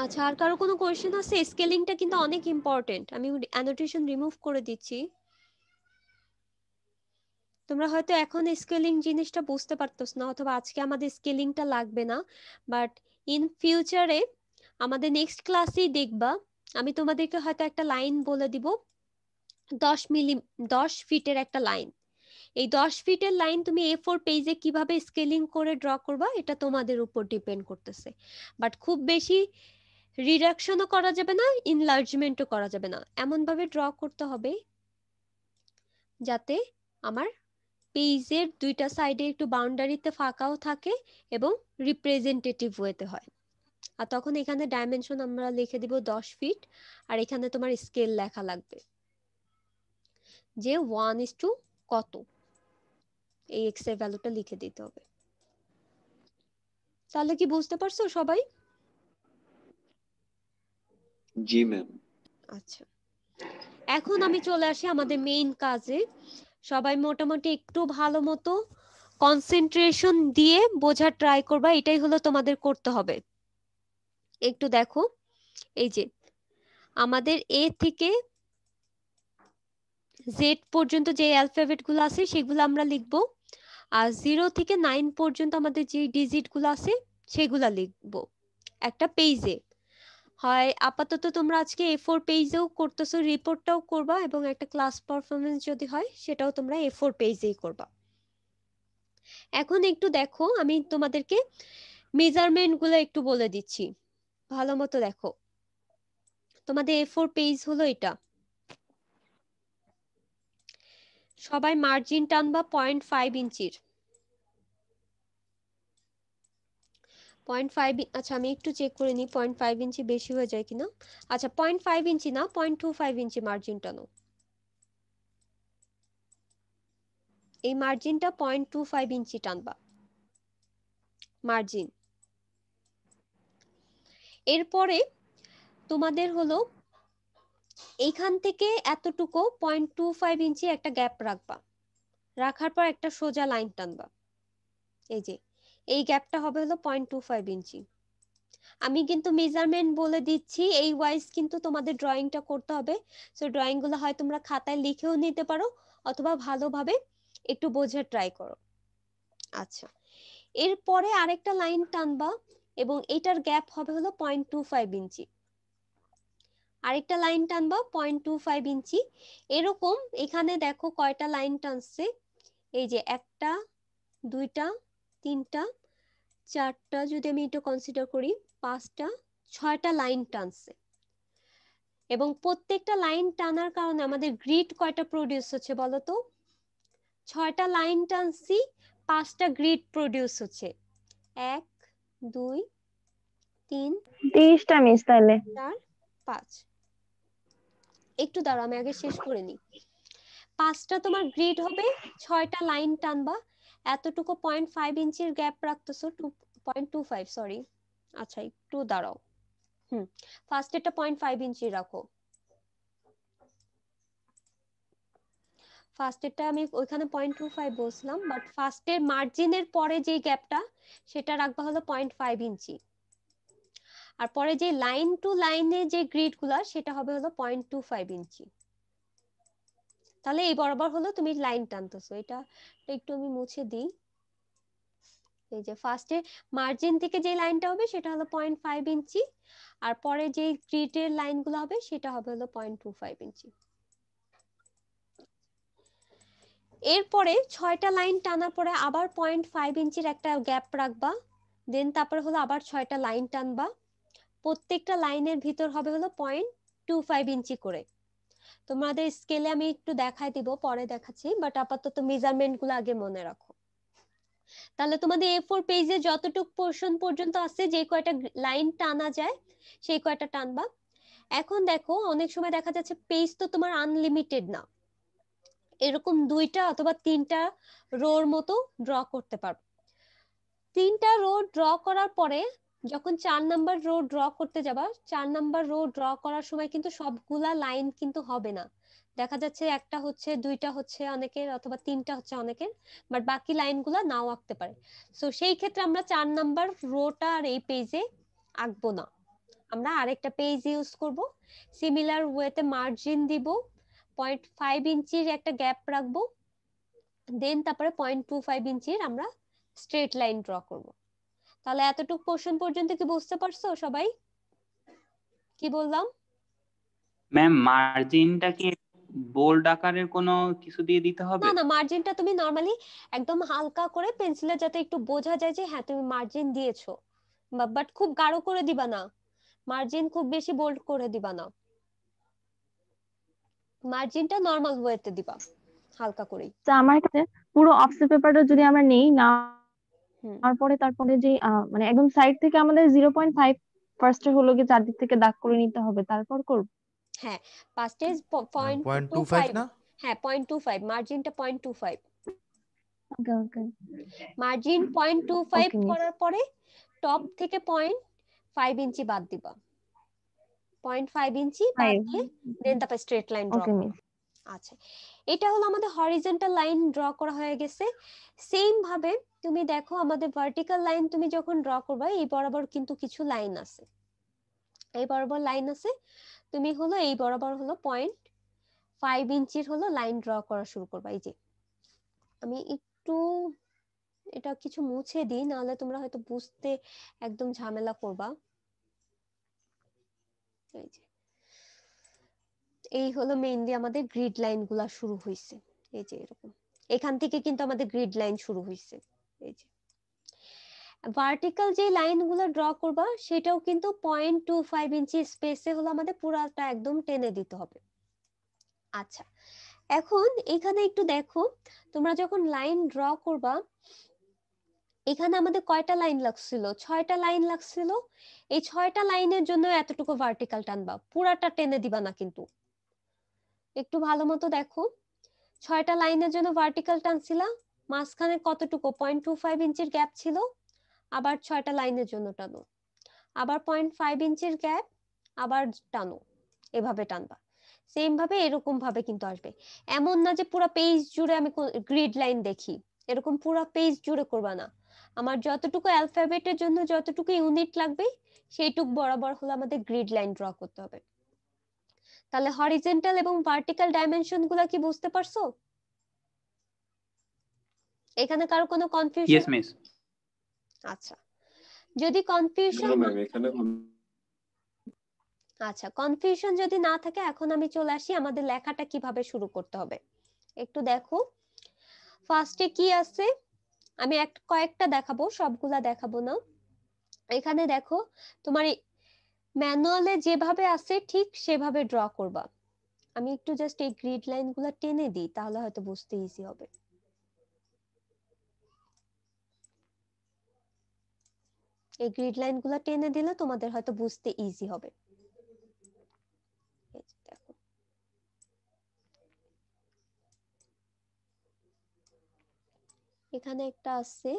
Speaker 1: আচ্ছা, আর কারো কোনো কোয়েশ্চেন আছে? স্কেলিংটা কিন্তু অনেক ইম্পর্টেন্ট, আমি অ্যানোটেশন রিমুভ করে দিচ্ছি। তোমরা হয়তো এখন স্কেলিং জিনিসটা বুঝতে পারতোস না, অথবা আজকে আমাদের স্কেলিংটা লাগবে না, বাট ইন ফিউচারে আমাদের নেক্সট ক্লাসেই দেখবা আমি তোমাদেরকে হয়তো একটা লাইন বলে দিব, 10 ফিটের একটা লাইন। এই 10 ফিটের লাইন তুমি A4 পেজে কিভাবে স্কেলিং করে ড্র করবা এটা তোমাদের উপর ডিপেন্ড করতেছে, বাট খুব বেশি রিডাকশনও করা যাবে না, ইনলার্জমেন্টও করা যাবে না, এমন ভাবে ড্র করতে হবে যাতে আমার পেজের দুইটা সাইডে একটু বাউন্ডারিতে ফাঁকাও থাকে এবং রিপ্রেজেন্টেটিভ ওয়েতে হয়। আর তখন এখানে ডাইমেনশন আমরা লিখে দিব 10 ফিট, আর এখানে তোমার স্কেল লেখা লাগবে যে 1:2 কত, এই এক্স এর ভ্যালুটা লিখে দিতে হবে। তাহলে কি বুঝতে পারছো সবাই?
Speaker 4: জি ম্যাম।
Speaker 1: আচ্ছা, এখন আমি চলে আসি আমাদের মেইন কাজে। সবাই মোটামুটি একটু ভালো মতো কনসেন্ট্রেশন দিয়ে বোঝার ট্রাই করবা, এটাই হলো তোমাদের করতে হবে। একটু দেখো, এই যে আমাদের এ থেকে জেড পর্যন্ত যে অ্যালফাবেট গুলো আছে সেগুলো আমরা লিখবো, আর 0 থেকে 9 পর্যন্ত আমাদের যে ডিজিট গুলো আছে সেগুলা লিখবো একটা পেজে। হয় আপাতত তোমরা আজকে A4 পেজেও করতেছো, রিপোর্টটাও করবা, এবং একটা ক্লাস পারফরমেন্স যদি হয় সেটাও তোমরা A4 পেজেই করবা। এখন একটু দেখো, আমি তোমাদেরকে মেজারমেন্ট গুলো একটু বলে দিচ্ছি, ভালো মতো দেখো। তোমাদের A4 পেজ হলো এটা, সবাই মার্জিন টানবা 0.5 ইঞ্চির। 0.5, আচ্ছা আমি একটু চেক করে নিই 0.5 ইঞ্চি বেশি হয়ে যায় কিনা। আচ্ছা 0.5 ইঞ্চি না, 0.25 ইঞ্চি মার্জিন টানো। এই মার্জিনটা 0.25 ইঞ্চি টানবা মার্জিন। এরপরে তোমাদের হলো এইখান থেকে এতটুকু 0.25 ইঞ্চি একটা গ্যাপ রাখবা, রাখার পর একটা সোজা লাইন টানবা, এই যে এই গ্যাপটা হবে হলো 0.25 ইঞ্চি। আমি কিন্তু মেজারমেন্ট বলে দিচ্ছি, এই ওয়াইজ কিন্তু তোমাদের ড্রয়িংটা করতে হবে। সো ড্রয়িং গুলো হয় তোমরা খাতায় লিখেও নিতে পারো, অথবা ভালোভাবে একটু বোঝার ট্রাই করো। আচ্ছা, এরপরে আরেকটা লাইন টানবা এবং এটার গ্যাপ হবে হলো 0.25 ইঞ্চি। আরেকটা লাইন টানবা 0.25 ইঞ্চি। এরকম এখানে দেখো কয়টা লাইন টানছে, এই যে একটা, দুইটা, তিনটা, চারটা, যদি আমি একটু কনসিডার করি, পাঁচটা, ছয়টা লাইন টানছে। এবং প্রত্যেকটা লাইন টানার কারণে আমাদের গ্রিড কয়টা প্রডিউস হচ্ছে বলো তো? 6টা লাইন টানছি, 5টা গ্রিড প্রডিউস হচ্ছে। 1 2 3
Speaker 6: 23টা মিস তাহলে
Speaker 1: 4 5। একটু দাঁড়াও, আমি আগে শেষ করে নিই। 5টা তোমার গ্রিড হবে, 6টা লাইন টানবা, এতটুকু 0.5 ইঞ্চির গ্যাপ রাখতেছো, 2.25 সরি। আচ্ছা একটু দাঁড়াও, ফার্স্ট এটা 0.5 ইঞ্চি রাখো। ফার্স্টেরটা আমি ওইখানে 0.25 বলছিলাম, বাট ফার্স্টের মার্জিনের পরে যে গ্যাপটা সেটা রাখবা হলো 0.5 ইঞ্চি। আর পরে যে লাইন টু লাইনে যে গ্রিড গুলা সেটা হবে হলো 0.25 ইঞ্চি। তাহলে এই বরাবর হলো তুমি লাইন টানতেছো। এটা একটু আমি মুছে দিই। এই যে ফার্স্টে মার্জিন থেকে যে লাইনটা হবে সেটা হলো 0.5 ইঞ্চি, আর পরে যে গ্রিডের লাইনগুলো হবে সেটা হবে হলো 0.25 ইঞ্চি। এরপরে 6টা লাইন টানার পরে আবার 0.5 ইঞ্চির একটা গ্যাপ রাখবা, দেন তারপরে হলো আবার 6টা লাইন টানবা। প্রত্যেকটা লাইনের ভিতর হবে হলো 0.25 ইঞ্চি করে। তোমাদের স্কেলে আমি একটু দেখাই দিব, পরে দেখাচ্ছি, বাট আপাতত মেজারমেন্ট গুলো আগে মনে রাখো। তাহলে তোমাদের A4 পেজে যতটুকু পোর্শন পর্যন্ত আছে, যে কয়টা লাইন টানা যায় সেই কয়টা টানবা। এখন দেখো অনেক সময় দেখা যাচ্ছে পেজ তো তোমার আনলিমিটেড না, এরকম 2টা অথবা 3টা রোর মতো ড্র করতে পারবে। 3টা রো ড্র করার পরে যখন 4 নাম্বার রো ড্র করতে যাবা, 4 নাম্বার রো ড্র করার সময় কিন্তু সবগুলা লাইন কিন্তু হবে না। দেখা যাচ্ছে একটা হচ্ছে, 2টা হচ্ছে অনেকের, অথবা 3টা হচ্ছে অনেকের, বাট বাকি লাইনগুলা নাও আঁকতে পারে। সো সেই ক্ষেত্রে আমরা 4 নাম্বার রোটা আর এই পেজে আঁকবো না, আমরা আরেকটা পেজ ইউজ করব। সিমিলার ওয়েতে মার্জিন দিব, 0.5 ইঞ্চির একটা গ্যাপ রাখবো, দেন তারপরে 0.25 ইঞ্চির আমরা স্ট্রেট লাইন ড্র করব। তাহলে এতটুকু পোর্শন পর্যন্ত কি বুঝতে পারছো সবাই? কি বললাম?
Speaker 5: ম্যাম মার্জিনটা কি বোল্ড আকারের কোনো কিছু দিয়ে দিতে হবে?
Speaker 1: না না, মার্জিনটা তুমি নরমালি একদম হালকা করে পেন্সিলে যাতে একটু বোঝা যায় যে হ্যাঁ তুমি মার্জিন দিয়েছো, বাট খুব গাঢ় করে দিবা না, মার্জিন খুব বেশি বোল্ড করে দিবা না, মার্জিনটা নরমাল ওয়েতে দিবা, হালকা করেই।
Speaker 6: তো আমার কাছে পুরো অফসেট পেপারটা যদি আমরা নেই না,
Speaker 1: হুম,
Speaker 6: তারপরে যে মানে একদম সাইড থেকে আমাদের 0.5 ফার্স্টে হলো কি চারদিক থেকে দাগ করে নিতে হবে, তারপর করব।
Speaker 1: হ্যাঁ ফার্স্টে
Speaker 8: 0.25
Speaker 1: 0.25,
Speaker 8: না?
Speaker 1: হ্যাঁ 0.25, মার্জিনটা 0.25,
Speaker 6: ওকে ওকে
Speaker 1: মার্জিন 0.25
Speaker 6: ওকে মিস।
Speaker 1: করার পরে টপ থেকে 0.5 ইঞ্চি বাদ দিবা, 0.5 ইঞ্চি বাদ দিয়ে দেন তারপর স্ট্রেট লাইন ড্র
Speaker 6: ওকে
Speaker 1: করো।
Speaker 6: মিস।
Speaker 1: আচ্ছা, এটা হলো আমাদের হরিজন্টাল লাইন ড্র করা হয়ে গেছে। সেম ভাবে তুমি দেখো আমাদের ভার্টিক্যাল লাইন তুমি যখন ড্র করবে, এই বরাবর কিন্তু কিছু লাইন আছে, এই বরাবর লাইন আছে, তুমি হলো এই বরাবর হলো 0.5 ইঞ্চির হলো লাইন ড্র করা শুরু করবা। এই যে আমি একটু এটা কিছু মুছে দিই, নাহলে তোমরা হয়তো বুঝতে একদম ঝামেলা করবা। এই যে এই হলো মেইনলি আমাদের গ্রিড লাইন গুলা শুরু হয়েছে, এই যে এরকম এখান থেকে কিন্তু আমাদের গ্রিড লাইন শুরু হয়েছে। এই যে ভার্টিক্যাল যে লাইন গুলো ড্র করবা সেটাও কিন্তু 0.25 ইঞ্চি স্পেসে হলো আমাদের পুরাটা একদম টেনে দিতে হবে। আচ্ছা, এখন এখানে একটু দেখো, তোমরা যখন লাইন ড্র করবা এখানে আমাদের কয়টা লাইন লাগছিল? 6টা লাইন লাগছিল। এই 6টা লাইনের জন্য এতটুকু ভার্টিক্যাল টানবা, পুরাটা টেনে দিবা না কিন্তু। একটু ভালো মতো দেখো, 6টা লাইনের জন্য ভার্টিক্যাল টানছিলা, মাঝখানে কতটুকু 0.25 ইঞ্চির গ্যাপ ছিল, আবার 6টা লাইনের জন্য টানো, আবার 0.5 ইঞ্চির গ্যাপ, আবার টানো, এভাবে টানবা। সেম ভাবে এরকম ভাবে কিন্তু আসবে। এমন না যে পুরো পেজ জুড়ে আমি গ্রিড লাইন দেখি, এরকম পুরো পেজ জুড়ে করবা না। আমার যতটুকু অ্যালফাবেটের জন্য যতটুকু ইউনিট লাগবে সেইটুক বরাবর হলো আমাদের গ্রিড লাইন ড্র করতে হবে। তাহলে হরিজন্টাল এবং ভার্টিক্যাল ডাইমেনশন গুলা কি বুঝতে পারছো? এখানে কারো কোনো
Speaker 5: ইয়েস
Speaker 1: কনফিউশন?
Speaker 5: মিস।
Speaker 1: আচ্ছা, যদি কনফিউশন
Speaker 4: না ম্যাম এখানে
Speaker 1: আচ্ছা কনফিউশন যদি না থাকে, এখন আমি চলে আসি আমাদের লেখাটা কিভাবে শুরু করতে হবে। একটু দেখো ফার্স্টে কি আছে, আমি কয়েকটা দেখাবো, সবগুলা দেখাবো না। এখানে দেখো তোমার ম্যানুয়ালে যেভাবে আছে ঠিক সেভাবে ড্র করবা। আমি একটু জাস্ট এই গ্রিড লাইনগুলো টেনে দিই, তাহলে হয়তো বুঝতে ইজি হবে। এই গ্রিড লাইনগুলো টেনে দিলে তোমাদের হয়তো বুঝতে ইজি হবে। এই যে দেখো, এখানে একটা আছে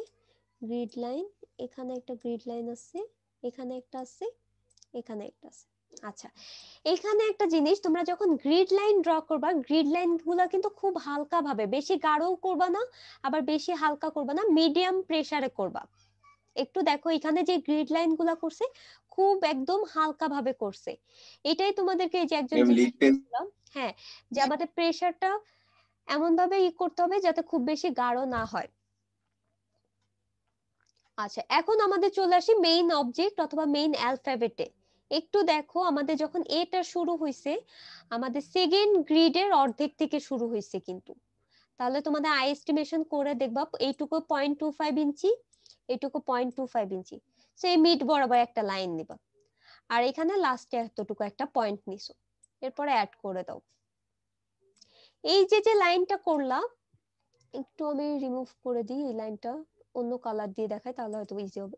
Speaker 1: গ্রিড লাইন, এখানে একটা গ্রিড লাইন আছে, এখানে একটা আছে, এখানে একটা আছে। আচ্ছা, এখানে একটা জিনিস, তোমরা যখন গ্রিড লাইন ড্র করবা, গ্রিড লাইন গুলা কিন্তু খুব হালকা ভাবে, বেশি গাঢ়ও করবা না আবার বেশি হালকা করবা না, মিডিয়াম প্রেসারে করবা। একটু দেখো এখানে যে গ্রিড লাইন গুলা করছে খুব একদম হালকা ভাবে করছে। এটাই তোমাদেরকে এই যে একজন
Speaker 4: ম্যাম লিড পেন
Speaker 1: হ্যাঁ, যে আমাদের প্রেসারটা এমন ভাবে করতে হবে যাতে খুব বেশি গাঢ় না হয়। আচ্ছা, এখন আমাদের চলে আসি মেইন অবজেক্ট অথবা মেইন অ্যালফাবেটে। একটু দেখো আমাদের যখন এটা শুরু হয়েছে, আমাদের সেকেন্ড গ্রিডের অর্ধেক থেকে শুরু হয়েছে কিন্তু। তাহলে তোমাদের আই এস্টিমেশন করে দেখবা এইটুকু 0.25 ইঞ্চি, এইটুকু 0.25 ইঞ্চি, সেই মিড বরাবর একটা লাইন নিবা, আর এখানে লাস্টে এতটুকু একটা পয়েন্ট নিছো, এরপরে অ্যাড করে দাও। এই যে লাইনটা করলাম, একটু আমি রিমুভ করে দিই এই লাইনটা, অন্য কালার দিয়ে দেখাই তাহলে হয়তো ইজি হবে।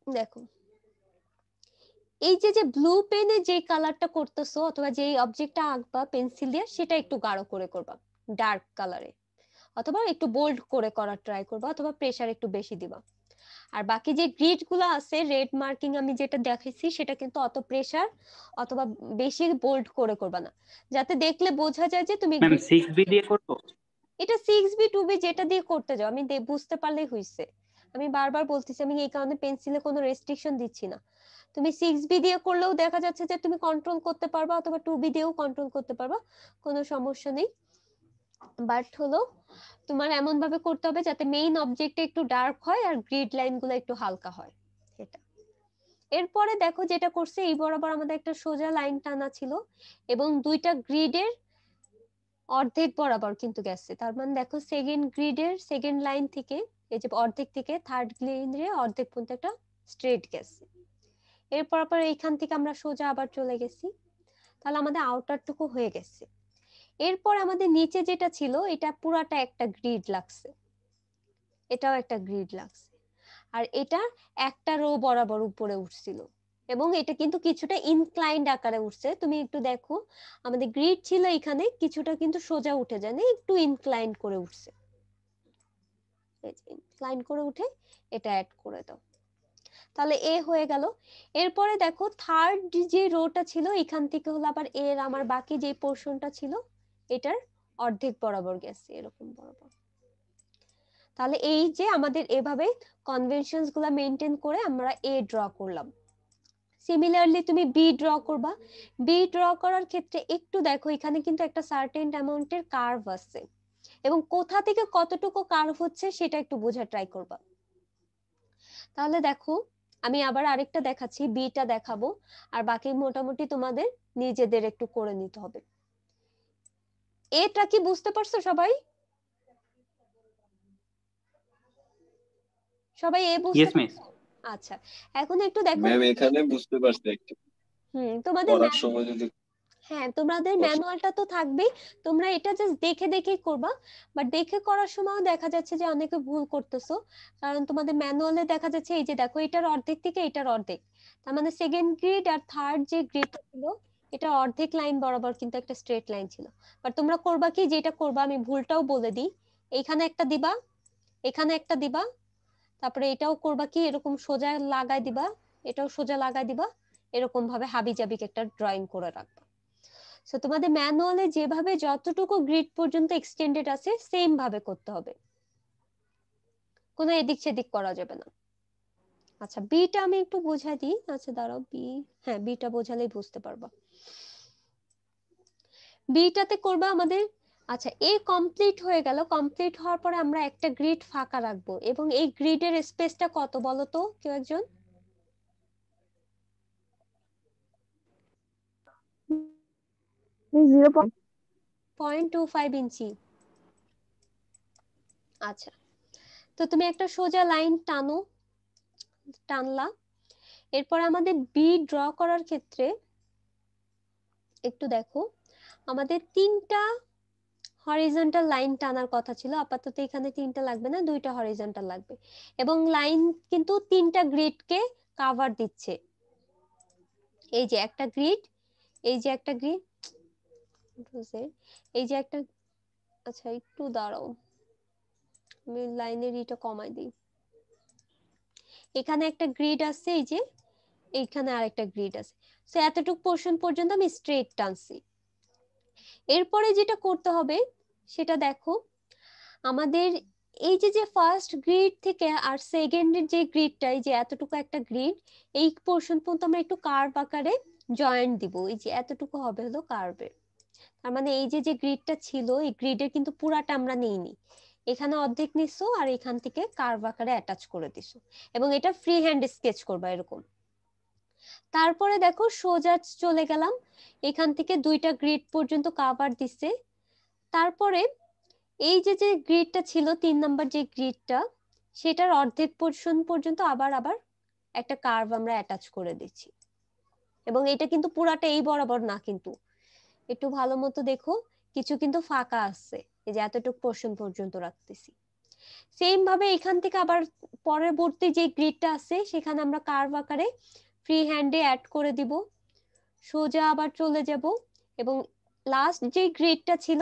Speaker 1: দেখো এই যে ব্লু পেনে যে কালারটা করতেছো অথবা যে অবজেক্টটা আঁকবা পেন্সিল দিয়ে, সেটা একটু গাঢ় করে করবা, ডার্ক কালারে, অথবা একটু বোল্ড করে করার ট্রাই করবা, অথবা প্রেসার একটু বেশি দিবা। আর বাকি যে গ্রিড গুলো আছে রেড মার্কিং আমি যেটা দেখাইছি, সেটা কিন্তু অত প্রেসার অথবা বেশি বোল্ড করে করবা না, যাতে দেখলে বোঝা যায় যে তুমি
Speaker 5: ম্যাম 6B দিয়ে করব।
Speaker 1: এটা 6B 2B যেটা দিয়ে করতে যাও, আমি বুঝতে পারলেই হইছে। আমি বারবার বলতেছি, আমি এই কারণে পেন্সিলে কোনো রেস্ট্রিকশন দিচ্ছি না। তুমি 6B দিয়ে করলেও দেখা যাচ্ছে যে তুমি কন্ট্রোল করতে পারবা, অথবা 2B দিয়েও কন্ট্রোল করতে পারবা, কোনো সমস্যা নেই। বাট হলো তোমার এমন ভাবে করতে হবে যাতে মেইন অবজেক্টটা একটু ডার্ক হয় আর গ্রিড লাইন গুলো একটু হালকা হয়, এটা। এরপরে দেখো যেটা করছে, এই বরাবর আমাদের একটা সোজা লাইন টানা ছিল এবং দুইটা গ্রিডের অর্ধেক বরাবর কিন্তু গেছে। তার মানে দেখো সেকেন্ড গ্রিডের সেকেন্ড লাইন থেকে, এই যে অর্ধেক থেকে থার্ড গ্রিডের অর্ধেক পর্যন্ত একটা স্ট্রেট গেছে। এরপর আবার এইখান থেকে আমরা সোজা আবার চলে গেছি, তাহলে আমাদের আউটারটুকু হয়ে গেছে। এরপর আমাদের নিচে যেটা ছিল এটা পুরাটা একটা গ্রিড লাগছে, এটাও একটা গ্রিড লাগছে, আর এটা একটা রো বরাবর উপরে উঠছিল, এবং এটা কিন্তু কিছুটা ইনক্লাইন্ড আকারে উঠছে। তুমি একটু দেখো আমাদের গ্রিড ছিল এখানে, কিছুটা কিন্তু সোজা উঠে যায় না, একটু ইনক্লাইন্ড করে উঠছে, ইনক্লাইন্ড করে উঠে এটা অ্যাড করে দাও, তাহলে এ হয়ে গেল। এরপরে দেখো থার্ড যে রোটা ছিল এখান থেকে হলো আবার এর আমার বাকি যে পোর্শনটা ছিল এটার অর্ধেক বরাবর গেছে, এরকম বরাবর। তাহলে এই যে আমাদের এভাবে কনভেনশনস গুলা মেনটেন করে আমরা এ ড্র করলাম। সিমিলারলি তুমি বি ড্র করবা। বি ড্র করার ক্ষেত্রে একটু দেখো এখানে কিন্তু একটা সার্টেন অ্যামাউন্টের কার্ভ আছে, এবং কোথা থেকে কতটুকু কার্ভ হচ্ছে সেটা একটু বোঝার ট্রাই করবা। তাহলে দেখো আমি আবার আরেকটা দেখাচ্ছি, বিটা দেখাবো, আর বাকি মোটামুটি তোমাদের নিজেদের একটু করে নিতে হবে। এটা কি বুঝতে পারছো সবাই? সবাই এ বুঝতে
Speaker 5: ইয়েস মিস।
Speaker 1: পারছো? আচ্ছা, এখন একটু দেখো
Speaker 4: ম্যাম এখানে বুঝতে পারছি একটু
Speaker 1: তোমাদের
Speaker 4: করার সময় যদি
Speaker 1: হ্যাঁ তোমাদের ম্যানুয়ালটা তো থাকবেই, তোমরা এটা জাস্ট দেখে দেখে করবা। বাট দেখে করার সময় দেখা যাচ্ছে যে অনেকে ভুল করতেছো, কারণ তোমাদের ম্যানুয়ালে দেখা যাচ্ছে এই যে দেখো এটার অর্ধেক থেকে এটার অর্ধেক, তার মানে সেকেন্ড গ্রিড আর থার্ড যে গ্রিডটা ছিল এটা অর্ধেক লাইন বরাবর কিন্তু একটা স্ট্রেট লাইন ছিল। বাট তোমরা করবা কি, যেটা করবা আমি ভুলটাও বলে দিই, এইখানে একটা দিবা, এখানে একটা দিবা, তারপরে এটাও করবা কি এরকম সোজা লাগাই দিবা, এটাও সোজা লাগাই দিবা, এরকম ভাবে হাবিজাবি একটা ড্রয়িং করে রাখবা। সো তোমাদের ম্যানুয়ালে যেভাবে যতটুকু গ্রিড পর্যন্ত এক্সটেন্ডেড আছে সেম ভাবে করতে হবে, কোনো এদিক সেদিক করা যাবে না। আচ্ছা বিটা আমি একটু বোঝাই দিই, আচ্ছা দাঁড়াও বি, হ্যাঁ বিটা বোঝালেই বুঝতে পারবা। বিটাতে করবা আমাদের আচ্ছা, এ কমপ্লিট হয়ে গেল। কমপ্লিট হওয়ার পরে আমরা একটা গ্রিড ফাঁকা রাখবো এবং এই গ্রিডের স্পেসটা কত বলো তো কেউ একজন? 0.25 ইঞ্চি। আচ্ছা, তো তুমি একটা সোজা লাইন টানলা। এরপর আমাদের বি ড্র করার ক্ষেত্রে একটু দেখো, আমাদের 3টা হরিজন্টাল লাইন টানার কথা ছিল। আপাতত এখানে 3টা লাগবে না, 2টা হরিজন্টাল লাগবে এবং লাইন কিন্তু 3টা গ্রিডকে কভার দিচ্ছে। এই যে একটা গ্রিড, এই যে একটা গ্রিড, এই যে একটা, আচ্ছা একটু দাঁড়াও, আমি লাইনের এটা কমাই দিই। এখানে একটা গ্রিড আছে, এই যে এইখানে আরেকটা গ্রিড আছে। সো এতটুকু পোর্শন পর্যন্ত আমি স্ট্রেট টানছি। এরপরে যেটা করতে হবে সেটা দেখো, আমাদের এই যে ফার্স্ট গ্রিড থেকে আর সেকেন্ডের যে গ্রিডটা, এই যে এতটুকু একটা গ্রিড, এই পোর্শন পর্যন্ত আমরা একটু কার্ভ আকারে জয়েন্ট দিব। এই যে এতটুকু হবে হলো কার্ভের। তার মানে এই যে গ্রিডটা ছিল, এই গ্রিডের কিন্তু পুরাটা আমরা নিইনি, এখানে অর্ধেক নিছো আর এখান থেকে কার্ভ আকারে অ্যাটাচ করে দিছো এবং এটা ফ্রি হ্যান্ড স্কেচ করবা এরকম। তারপরে দেখো সোজা চলে গেলাম, এখান থেকে 2টা গ্রিড পর্যন্ত কাভার দিছে। তারপরে এই যে গ্রিডটা ছিল 3 নাম্বার যে গ্রিডটা, সেটার অর্ধেক পোর্শন পর্যন্ত আবার একটা কার্ভ আমরা অ্যাটাচ করে দিচ্ছি এবং এটা কিন্তু পুরাটা এই বরাবর না, কিন্তু একটু ভালো মতো দেখো, কিছু কিন্তু ফাঁকা আছে, এই যে এতটুকু পোর্শন পর্যন্ত রাখতেছি। সেম ভাবে এখান থেকে আবার পরবর্তী যে গ্রিডটা আছে সেখানে আমরা কার্ভ আকারে ফ্রি হ্যান্ডে অ্যাড করে দিব, সোজা আবার চলে যাব এবং লাস্ট যে গ্রিডটা ছিল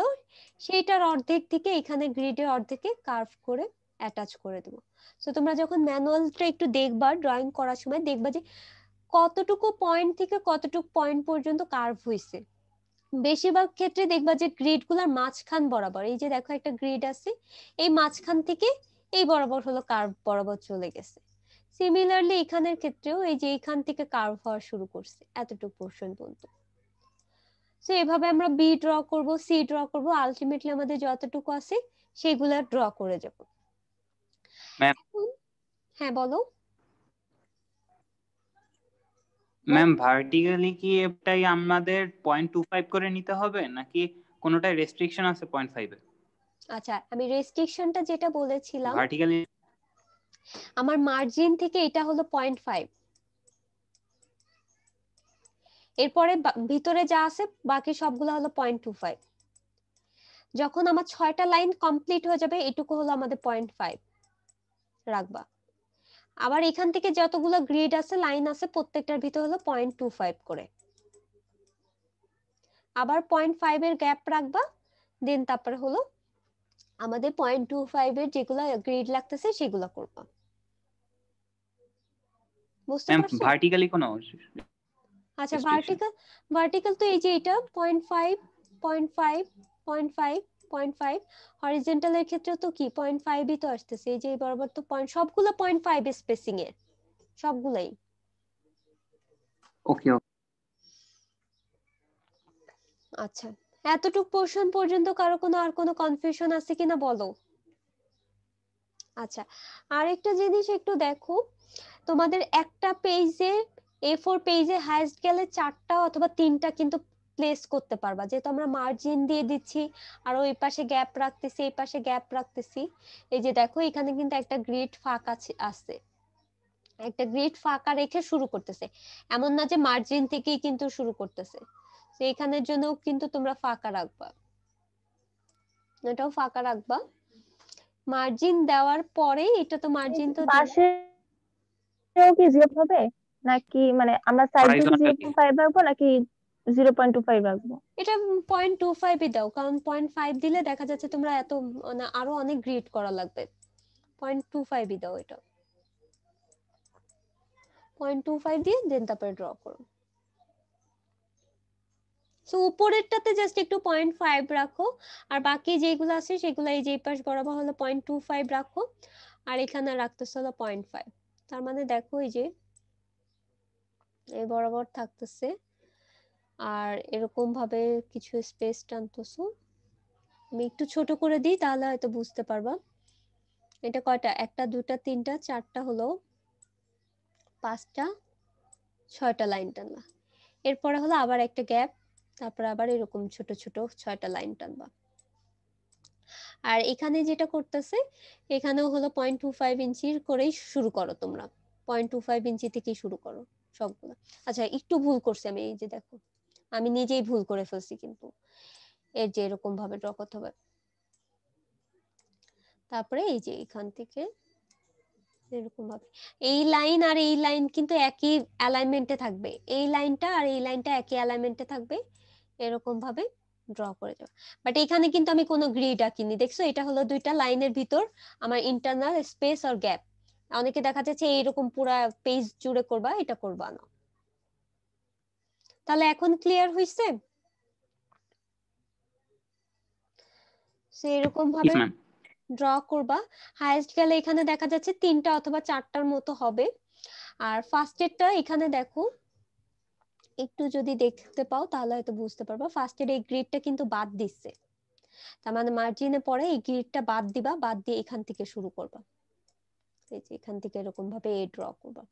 Speaker 1: সেইটার অর্ধেক থেকে এখানে গ্রিডের অর্ধেকে কার্ভ করে অ্যাটাচ করে দেব। সো তোমরা যখন ম্যানুয়ালটা একটু দেখবা ড্রয়িং করার সময়, দেখবা যে কতটুকু পয়েন্ট থেকে কতটুকু পয়েন্ট পর্যন্ত কার্ভ হয়েছে। বেশিরভাগ ক্ষেত্রে দেখবা যে গ্রিড গুলার মাঝখান বরাবর, এই যে দেখো একটা গ্রিড আছে, এই মাঝখান থেকে এই বরাবর হলো কার্ভ বরাবর চলে গেছে। সিমিলারলি এখানের ক্ষেত্রেও এই যে এখান থেকে কার্ভ হওয়া শুরু করছে এতটুকু পোর্শন পর্যন্ত। সো এভাবে আমরা বি ড্র করব, সি ড্র করব, আলটিমেটলি আমাদের যতটুকু আছে সেগুলা ড্র করে যাব।
Speaker 5: ম্যাম
Speaker 1: হ্যাঁ বলো।
Speaker 5: ম্যাম ভার্টিক্যালি কি এটাই আমাদের 0.25 করে নিতে হবে নাকি কোনোটায় রেস্ট্রিকশন আছে 0.5 এ?
Speaker 1: আচ্ছা, আমি রেস্ট্রিকশনটা যেটা বলেছিলাম,
Speaker 5: ভার্টিক্যালি
Speaker 1: আমার মার্জিন থেকে এটা হলো 0.5, এরপরে ভিতরে যা আছে বাকি সবগুলো হলো 0.25। যখন আমার 6টা লাইন কমপ্লিট হয়ে যাবে এটুকু হলো আমাদের 0.5 রাখবা। আবার এখান থেকে যতগুলো গ্রিড আছে লাইন আছে প্রত্যেকটার ভিতর হলো 0.25 করে, আবার 0.5 এর গ্যাপ রাখবা। দেন তারপরে হলো আমাদের 0.25 এর যেগুলো গ্রিড লাগতেছে সেগুলো করবা। বুঝতে
Speaker 5: ম্যাম
Speaker 1: পারছো?
Speaker 5: ভার্টিক্যালি কোনো
Speaker 1: আচ্ছা,
Speaker 5: restriction?
Speaker 1: ভার্টিক্যাল তো এই যে এটা 0.5 0.5 0.5 0.5, হরিজন্টাল এর ক্ষেত্রে তো কি 0.5ই তো আসতেছে, এই যে বরাবর তো পয়েন্ট সবগুলো 0.5 স্পেসিং এর সবগুলাই।
Speaker 5: ওকে
Speaker 1: আচ্ছা, এতটুকু পোর্শন পর্যন্ত কারো আর কোনো কনফিউশন আছে কিনা বলো। আচ্ছা, আরেকটা জিনিস একটু দেখো, তোমাদের একটা পেজে A4 পেজে হাইয়েস্ট গেলে 4টা অথবা 3টা কিন্তু প্লেস করতে পারবা, যেহেতু আমরা মার্জিন দিয়ে দিচ্ছি আর ওই পাশে গ্যাপ রাখতেছি, এই পাশে গ্যাপ রাখতেছি। এই যে দেখো এখানে কিন্তু একটা গ্রিড ফাঁকা আছে, একটা গ্রিড ফাঁকা রেখে শুরু করতেছে, এমন না যে মার্জিন থেকেই কিন্তু শুরু করতেছে। তো এখানের জন্য কিন্তু তোমরা ফাঁকা রাখবা, এটাও ফাঁকা রাখবা। মার্জিন দেওয়ার পরে এটা তো মার্জিন তো
Speaker 6: পাশে কি 0 হবে নাকি, মানে আমরা সাইড থেকে
Speaker 5: হরাইজন্টালি
Speaker 6: 0.5 রাখবো নাকি 0.25 রাখবো?
Speaker 1: এটা 0.25 দাও, কারণ 0.5 দিলে দেখা যাচ্ছে তোমরা এত মানে আরো অনেক গ্রিড করা লাগবে। 0.25 দাও, এটা 0.25 দিয়ে দেন তারপরে ড্র করো। সো উপরেরটাতে জাস্ট একটু 0.5 রাখো আর বাকি যেগুলো আছে সেগুলো এই যে পাশ বরাবর হলো 0.25 রাখো আর এখানে রাখতেছ হলো 0.5। তার মানে দেখো এই যে এই বরাবর থাকতেছে আর এরকম ভাবে কিছু স্পেস টানতেছো, আমি একটু ছোট করে দিই তাহলে হয়তো বুঝতে পারবা। এটা কয়টা, একটা দুটা তিনটা চারটা হলো, পাঁচটা ছয়টা লাইন টানবা। এরপরে হলো আবার একটা গ্যাপ, তারপর আবার এরকম ছোট ছোট 6টা লাইন টানবা। আর এখানে যেটা করতেছে, এখানেও হলো 0.25 ইঞ্চির করেই শুরু করো তোমরা, 0.25 ইঞ্চি থেকে শুরু করো সবগুলো। আচ্ছা একটু ভুল করছি আমি, এই যে দেখো আমি নিজেই ভুল করে ফেলছি, কিন্তু এর যে এরকম ভাবে ড্র করতে হবে। তারপরে এই যে এখান থেকে এরকম ভাবে এই লাইন আর এই লাইন কিন্তু একই অ্যালাইনমেন্টে থাকবে, এই লাইনটা আর এই লাইনটা একই অ্যালাইনমেন্টে থাকবে, এরকম ভাবে ড্র করে যাও। বাট এখানে কিন্তু আমি কোনো গ্রিড আঁকিনি, দেখছো? এটা হলো দুইটা লাইনের ভিতর আমার ইন্টারনাল স্পেস আর গ্যাপ। অনেকে দেখা যাচ্ছে এইরকম পুরা পেজ জুড়ে করবা, এটা করবা না। তাহলে এখন ক্লিয়ার হইছে? এরকম ভাবে
Speaker 5: ম্যাম।
Speaker 1: ড্র করবা। হাইয়েস্ট গেলে এখানে দেখা যাচ্ছে 3টা অথবা 4টার মতো হবে। আর ফার্স্ট এরটা এখানে দেখো, একটু যদি দেখতে পাও তাহলে হয়তো বুঝতে পারবা। ফার্স্ট এর এই গ্রিডটা কিন্তু বাদ দিচ্ছে, তার মানে মার্জিনে পরে এই গ্রিডটা বাদ দিবা, বাদ দিয়ে এখান থেকে শুরু করবা। এই যে এখান থেকে এরকম ভাবে এ ড্র করবা।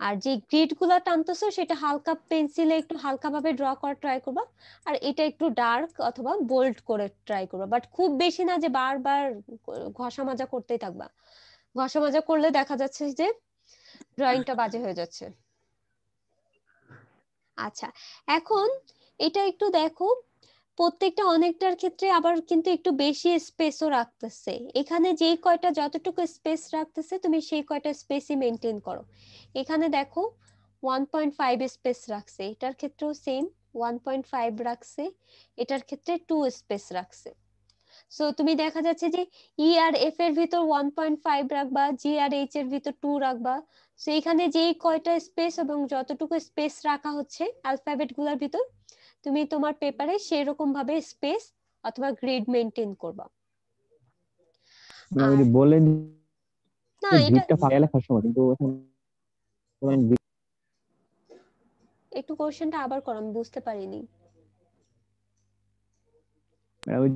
Speaker 1: আর যে গ্রিড গুলা টানতেছো সেটা হালকা পেন্সিলে একটু হালকা ভাবে ড্র করার ট্রাই করবা। আর এটা একটু ডার্ক অথবা বোল্ড করে ট্রাই করবা, বাট খুব বেশি না যে বারবার ঘষা মাজা করতেই থাকবা। ঘষা মাজা করলে দেখা যাচ্ছে যে ড্রয়িংটা বাজে হয়ে যাচ্ছে। আচ্ছা, এখন এটা একটু দেখো, প্রত্যেকটা অনেকটার ক্ষেত্রে আবার কিন্তু একটু বেশি স্পেসও রাখতেছে। এখানে যে কয়টা যতটুকু স্পেস রাখতেছে তুমি সেই কয়টা স্পেসই মেনটেন করো। এখানে দেখো 1.5 স্পেস রাখছে, এটার ক্ষেত্রেও সেম 1.5 রাখছে, এটার ক্ষেত্রে 2 স্পেস রাখছে। সো তুমি দেখা যাচ্ছে যে ই আর এফ এর ভিতর 1.5 রাখবা, জি আর এইচ এর ভিতর 2 রাখবা। সো এখানে যেই কয়টা স্পেস এবং যতটুকু স্পেস রাখা হচ্ছে অ্যালফাবেট গুলোর ভিতর, তুমি তোমার পেপারে সেরকম ভাবে স্পেস অথবা গ্রিড মেনটেন করবা।
Speaker 8: মানে
Speaker 1: আর
Speaker 8: যদি বলেন
Speaker 1: না,
Speaker 8: যে
Speaker 1: এটা
Speaker 8: গ্রিডটা ফাঁকা লেখার সময়, কিন্তু এখন
Speaker 1: একটু কোশ্চেনটা আবার করো, আমি বুঝতে পারিনি।
Speaker 8: ওই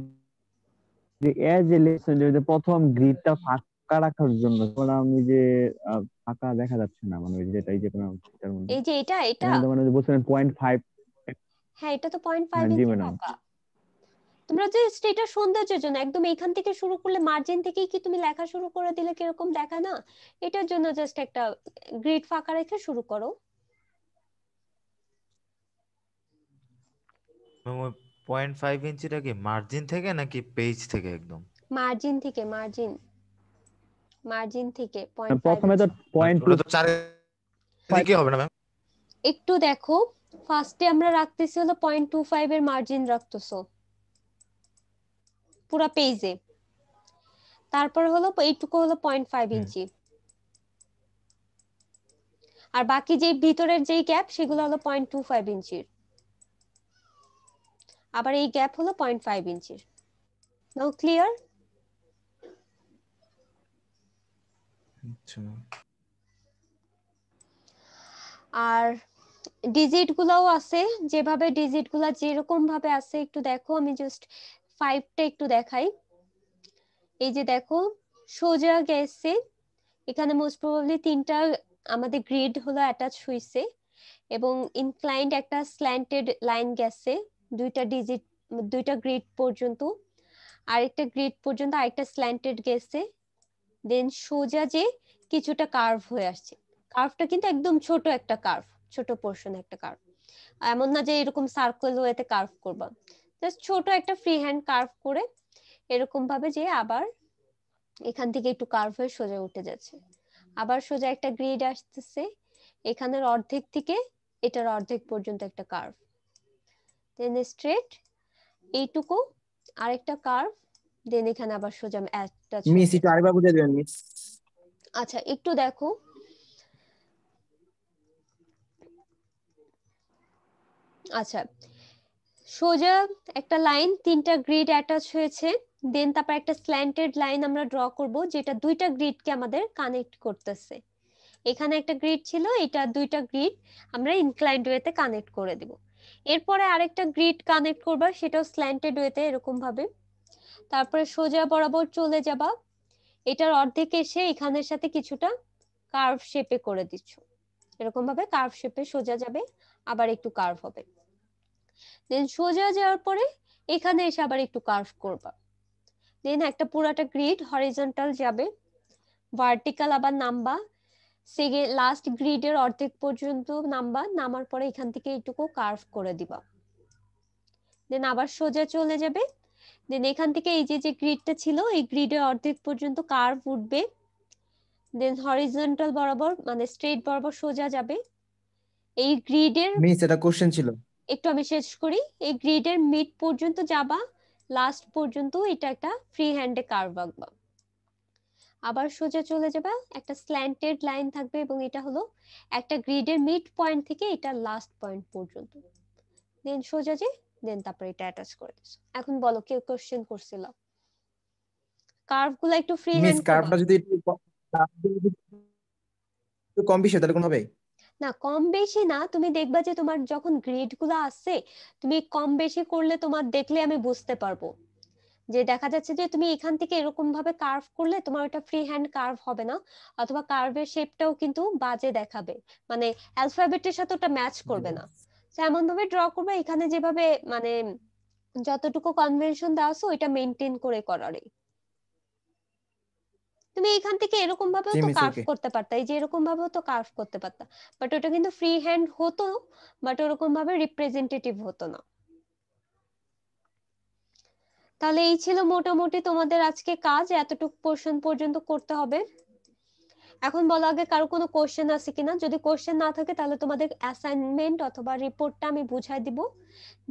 Speaker 8: যে এজ এ লেসন যে প্রথম গ্রিডটা ফাঁকা রাখার জন্য, তখন আমি যে ফাঁকা দেখা যাচ্ছে না, মানে ওই যেটা এই যে কোনো এটার মধ্যে
Speaker 1: এই যে এটা
Speaker 8: এর মধ্যে মানে বলছিলেন 0.5।
Speaker 1: হ্যাঁ, এটা তো 0.5
Speaker 8: হ্যাঁ জি
Speaker 1: ইঞ্চি
Speaker 8: ম্যাডাম।
Speaker 1: ফাঁকা। তোমরা যে এটা সৌন্দর্যের জন্য একদম এখান থেকে শুরু করলে মার্জিন থেকেই কি তুমি লেখা শুরু করে দিলে কিরকম দেখায় না, এটার জন্য জাস্ট একটা গ্রিড ফাঁকা রেখে শুরু করো।
Speaker 9: 0.5 ইঞ্চিটা কি মার্জিন থেকে নাকি পেজ থেকে একদম?
Speaker 1: মার্জিন থেকে, মার্জিন থেকে 0.5
Speaker 8: প্রথমে তো
Speaker 1: ইঞ্চি।
Speaker 9: ওটা তো চারিদিকে হবে না ম্যাম?
Speaker 1: একটু দেখো, ফার্স্টে আমরা রাখতেছি হলো 0.25 এর মার্জিন রাখতেছো পুরো পেজে, তারপর হলো এইটুকু হলো 0.5 ইঞ্চি, আর বাকি যে ভিতরের যেই গ্যাপ সেগুলো হলো 0.25 ইঞ্চির, আবার এই গ্যাপ হলো 0.5 ইঞ্চির। নাও ক্লিয়ার?
Speaker 9: আচ্ছা।
Speaker 1: আর ডিজিট গুলাও আছে, যেভাবে ডিজিট গুলা যেরকম ভাবে আছে একটু দেখো, আমি জাস্ট 5টা একটু দেখাই। এই যে দেখো সোজা গেছে, এখানে মোস্ট প্রবাবলি 3টা আমাদের গ্রিড হলো অ্যাটাচ হইছে, এবং ইনক্লাইন্ড একটা স্ল্যান্টেড লাইন গেছে 2টা ডিজিট, 2টা গ্রিড পর্যন্ত, আরেকটা গ্রিড পর্যন্ত আরেকটা স্ল্যান্টেড গেছে, দেন সোজা যে কিছুটা কার্ভ হয়ে আসছে। কার্ভটা কিন্তু একদম ছোট একটা কার্ভ, ছোট পোর্শন একটা কার্ভ, এমন না যে এরকম সার্কেল ওয়েতে কার্ভ করবা, জাস্ট ছোট একটা ফ্রি হ্যান্ড কার্ভ করে এরকম ভাবে যে আবার এখান থেকে একটু কার্ভ হয়ে সোজা উঠে যাচ্ছে, আবার সোজা একটা গ্রিড আসতেছে, এখানের অর্ধেক থেকে এটার অর্ধেক পর্যন্ত একটা কার্ভ, দেন স্ট্রেট এইটুকু আরেকটা কার্ভ, দেন এখানে আবার সোজা অ্যাটাচ হয়ে
Speaker 10: মিস একটু
Speaker 1: যাচ্ছে।
Speaker 10: আরেকবার বুঝিয়ে দিবেন মিস।
Speaker 1: আচ্ছা একটু দেখো, আচ্ছা সোজা একটা লাইন 3টা গ্রিড অ্যাটাচ হয়েছে, দেন তারপর একটা স্ল্যান্টেড লাইন আমরা ড্র করব যেটা 2টা গ্রিডকে আমাদের কানেক্ট করতেছে। এখানে একটা গ্রিড ছিল, এটা 2টা গ্রিড আমরা ইনক্লাইন্ড ওয়েতে কানেক্ট করে দিব। এরপরে আরেকটা গ্রিড কানেক্ট করবা, সেটাও স্ল্যান্টেড ওয়েতে এরকম ভাবে। তারপরে সোজা বরাবর চলে যাবা, এটার অর্ধেক এসে এখানের সাথে কিছুটা কার্ভ শেপে করে দিচ্ছ, এরকম ভাবে কার্ভ শেপে সোজা যাবে, আবার একটু কার্ভ হবে। দেন সোজা যাওয়ার পরে এখানে এসে আবার একটু কার্ভ করবা। দেন একটা পুরাটা গ্রিড হরিজন্টাল যাবে, ভার্টিক্যাল আবার নামবা, লাস্ট গ্রিডের অর্ধেক পর্যন্ত নামবা, নামার পরে এখান থেকে এইটুকু কার্ভ করে দিবা। দেন আবার সোজা চলে যাবে, দেন এখান থেকে এই যে যে গ্রিডটা ছিল এই গ্রিডের অর্ধেক পর্যন্ত কার্ভ উঠবে, দেন হরিজন্টাল বরাবর মানে স্ট্রেট বরাবর সোজা যাবে। এই গ্রিডের
Speaker 10: মিস এটা কোশ্চেন ছিল।
Speaker 1: একটু আমি শেষ করি, এই গ্রিডের মিড পর্যন্ত যাবা, লাস্ট পর্যন্ত এটা একটা ফ্রি হ্যান্ডে কার্ভ আঁকবা, আবার সোজা চলে যাবে, একটা স্ল্যান্টেড লাইন থাকবে এবং এটা হলো একটা গ্রিডের মিড পয়েন্ট থেকে এটা লাস্ট পয়েন্ট পর্যন্ত। দেন সোজা যে দেন তারপরে এটা অ্যাটাচ করে দিছো। এখন বলো কেউ কোশ্চেন করছিল? কার্ভ গুলো একটু ফ্রি
Speaker 10: মিস
Speaker 1: হ্যান্ড
Speaker 10: কার্ভটা যদি একটু কম বেশি হয় তাহলে কোন হবে?
Speaker 1: না, কম বেশি না, তুমি দেখবা যে তোমার যখন গ্রিড গুলো আছে তুমি কম বেশি করলে তোমার দেখলে আমি বুঝতে পারবো যে দেখা যাচ্ছে যে তুমি এখান থেকে এরকম ভাবে কার্ভ করলে তোমার ওটা ফ্রি হ্যান্ড কার্ভ হবে না, অথবা কার্ভের শেপটাও কিন্তু বাজে দেখাবে, মানে অ্যালফাবেটের সাথে ওটা ম্যাচ করবে না। তো এমন ভাবে ড্র করবে এখানে যেভাবে মানে যতটুকু কনভেনশন দেওয়া আছে ওইটা মেনটেন করে করারে। তুমি এখান থেকে এরকম ভাবেও
Speaker 10: জি
Speaker 1: তো
Speaker 10: মিস
Speaker 1: কার্ভ
Speaker 10: ওকে।
Speaker 1: করতে পারতা, এই যে এরকম ভাবেও তো কার্ভ করতে পারতা, বাট ওটা কিন্তু ফ্রি হ্যান্ড হতো, বাট ওরকম ভাবে রিপ্রেজেন্টেটিভ হতো না। তাহলে এই ছিল মোটামুটি তোমাদের আজকে কাজ, এতটুকু পোর্শন পর্যন্ত করতে হবে। এখন বলো আগে কারো কোনো কোশ্চেন আছে কিনা, যদি কোশ্চেন না থাকে তাহলে তোমাদের অ্যাসাইনমেন্ট অথবা রিপোর্টটা আমি বুঝাই দিব,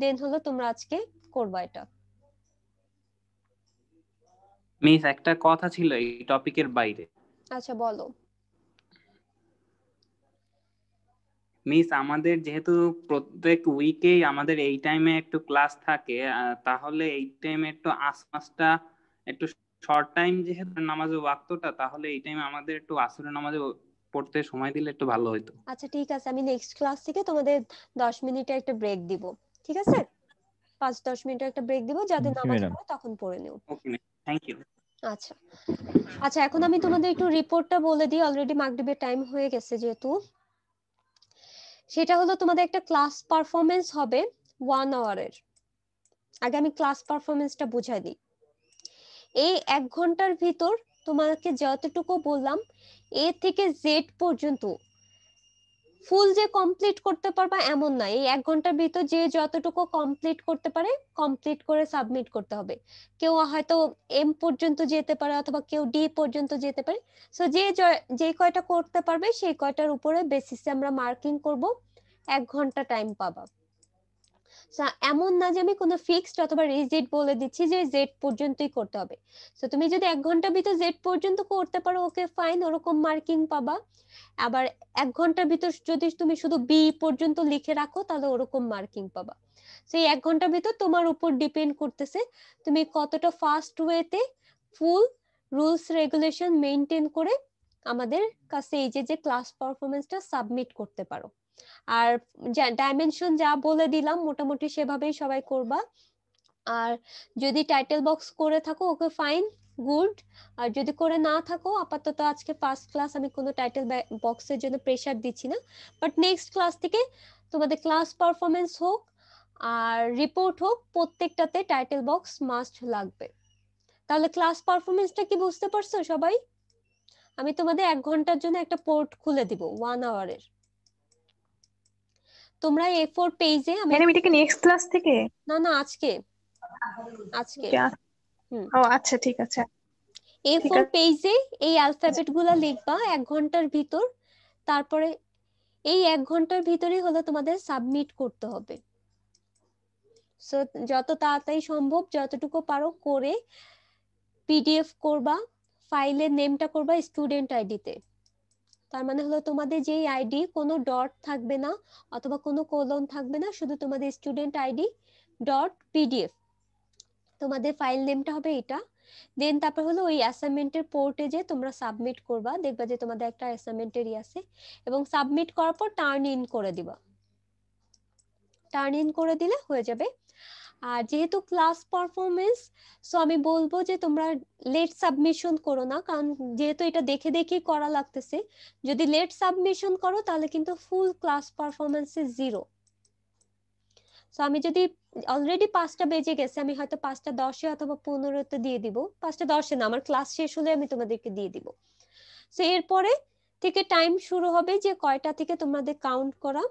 Speaker 1: দেন হলো তোমরা আজকে করবা এটা।
Speaker 5: মিস একটা কথা ছিল এই টপিকের বাইরে।
Speaker 1: আচ্ছা বলো।
Speaker 5: মিস আমাদের যেহেতু প্রত্যেক উইকেই আমাদের এই টাইমে একটু ক্লাস থাকে, তাহলে এই টাইমে একটু আসমাসটা একটু শর্ট টাইম, যেহেতু নামাজের ওয়াক্তটা, তাহলে এই টাইমে আমাদের একটু আসরের নামাজে পড়তে সময় দিলে একটু ভালো হতো।
Speaker 1: আচ্ছা ঠিক আছে, আমি নেক্সট ক্লাস থেকে তোমাদের 10 মিনিটের একটা ব্রেক দিব, ঠিক আছে? 5-10 মিনিটের একটা ব্রেক দিব, যাদের নামাজ
Speaker 8: ম্যাডাম।
Speaker 1: পড়ে তখন পড়ে নিও।
Speaker 5: Okay thank you.
Speaker 1: আচ্ছা আচ্ছা, এখন আমি তোমাদের একটু রিপোর্টটা বলে দিই, অলরেডি মাগরিবের টাইম হয়ে গেছে যেহেতু। সেটা হলো তোমাদের একটা ক্লাস পারফরমেন্স হবে 1 আওয়ারের। আগে আমি ক্লাস পারফরমেন্সটা বুঝাই দিই। এই 1 ঘন্টার ভিতর তোমাকে যতটুকু বললাম এ থেকে জেড পর্যন্ত ফুল যে কমপ্লিট করতে পারবা এমন না, এই 1 ঘন্টার ভিতর যে যতটুকু কমপ্লিট করতে পারে কমপ্লিট করে সাবমিট করতে হবে। কেউ হয়তো এম পর্যন্ত যেতে পারে অথবা কেউ ডি পর্যন্ত যেতে পারে, সো যে কয়টা করতে পারবে সেই কয়টার উপরে বেসিসে আমরা মার্কিং করব, 1 ঘন্টা টাইম পাবা। এমন না যে আমি কোনো ফিক্সড অথবা রিজিড বলে দিচ্ছি যে জেড পর্যন্তই করতে হবে। তো তুমি যদি 1 ঘন্টার ভিতর জেড পর্যন্ত করতে পারো ওকে ফাইন, ওরকম মার্কিং পাবা। আবার 1 ঘন্টার ভিতর যদি তুমি শুধু বি পর্যন্ত লিখে রাখো তাহলে ওরকম মার্কিং পাবা। সেই 1 ঘন্টার ভিতর তোমার উপর ডিপেন্ড করতেছে তুমি কতটা ফাস্ট ওয়েতে ফুল রুলস রেগুলেশন মেনটেন করে আমাদের কাছে এই যে ক্লাস পারফরমেন্সটা সাবমিট করতে পারো। আর ডাইমেনশন যা বলে দিলাম মোটামুটি সেভাবেই সবাই করবা। আর যদি টাইটেল বক্স করে থাকো ওকে ফাইন গুড, আর যদি করে না থাকো আপাতত আজকে ফার্স্ট ক্লাস আমি কোনো টাইটেল বক্সের জন্য প্রেসার দিচ্ছি না, বাট নেক্সট ক্লাস থেকে তোমাদের ক্লাস পারফরমেন্স হোক আর রিপোর্ট হোক প্রত্যেকটাতে টাইটেল বক্স মাস্ট লাগবে। তাহলে ক্লাস পারফরমেন্সটা কি বুঝতে পারছো সবাই? আমি তোমাদের 1 ঘন্টার জন্য একটা পোর্ট খুলে দিব 1 আওয়ারের। তোমরা A4 পেজে আমি
Speaker 11: ম্যাডাম এটা কি নেক্সট ক্লাস থেকে?
Speaker 1: না না আজকে আজকে
Speaker 11: ও আচ্ছা ঠিক আছে।
Speaker 1: A4 পেজে এই অ্যালফাবেট গুলা লিখবা 1 ঘন্টার ভিতর, তারপরে এই 1 ঘন্টার ভিতরেই হলো তোমাদের সাবমিট করতে হবে। সো যত তাড়াতাড়ি সম্ভব যতটুকু পারো করে পিডিএফ করবা, ফাইলের নেমটা করবা স্টুডেন্ট আইডিতে। তার মানে হলো তোমাদের যেই আইডি কোনো ডট থাকবে না অথবা কোনো কোলন থাকবে না, শুধু তোমাদের স্টুডেন্ট আইডি ডট পিডিএফ, তোমাদের ফাইল নেমটা হবে এটা। দেন তারপর হলো ওই অ্যাসাইনমেন্টের পোর্টে যে তোমরা সাবমিট করবা, দেখবা যে তোমাদের একটা অ্যাসাইনমেন্টেরই আছে, এবং সাবমিট করার পর টার্ন ইন করে দিবা। টার্ন ইন করে দিলে হয়ে যাবে। আর যেহেতু ক্লাস পারফরমেন্স, সো আমি বলবো যে তোমরা লেট সাবমিশন করো না, কারণ যেহেতু এটা দেখে দেখে করা লাগতেছে। যদি লেট সাবমিশন করো তাহলে কিন্তু ফুল ক্লাস পারফরমেন্সে 0। সো আমি যদি অলরেডি 5টা বেজে গেছে, আমি হয়তো 5:10 অথবা 15-তে দিয়ে দিব। 5:10 না, আমার ক্লাস শেষ হলে আমি তোমাদেরকে দিয়ে দিব। সো এরপরে থেকে টাইম শুরু হবে যে কয়টা থেকে তোমাদের কাউন্ট করা।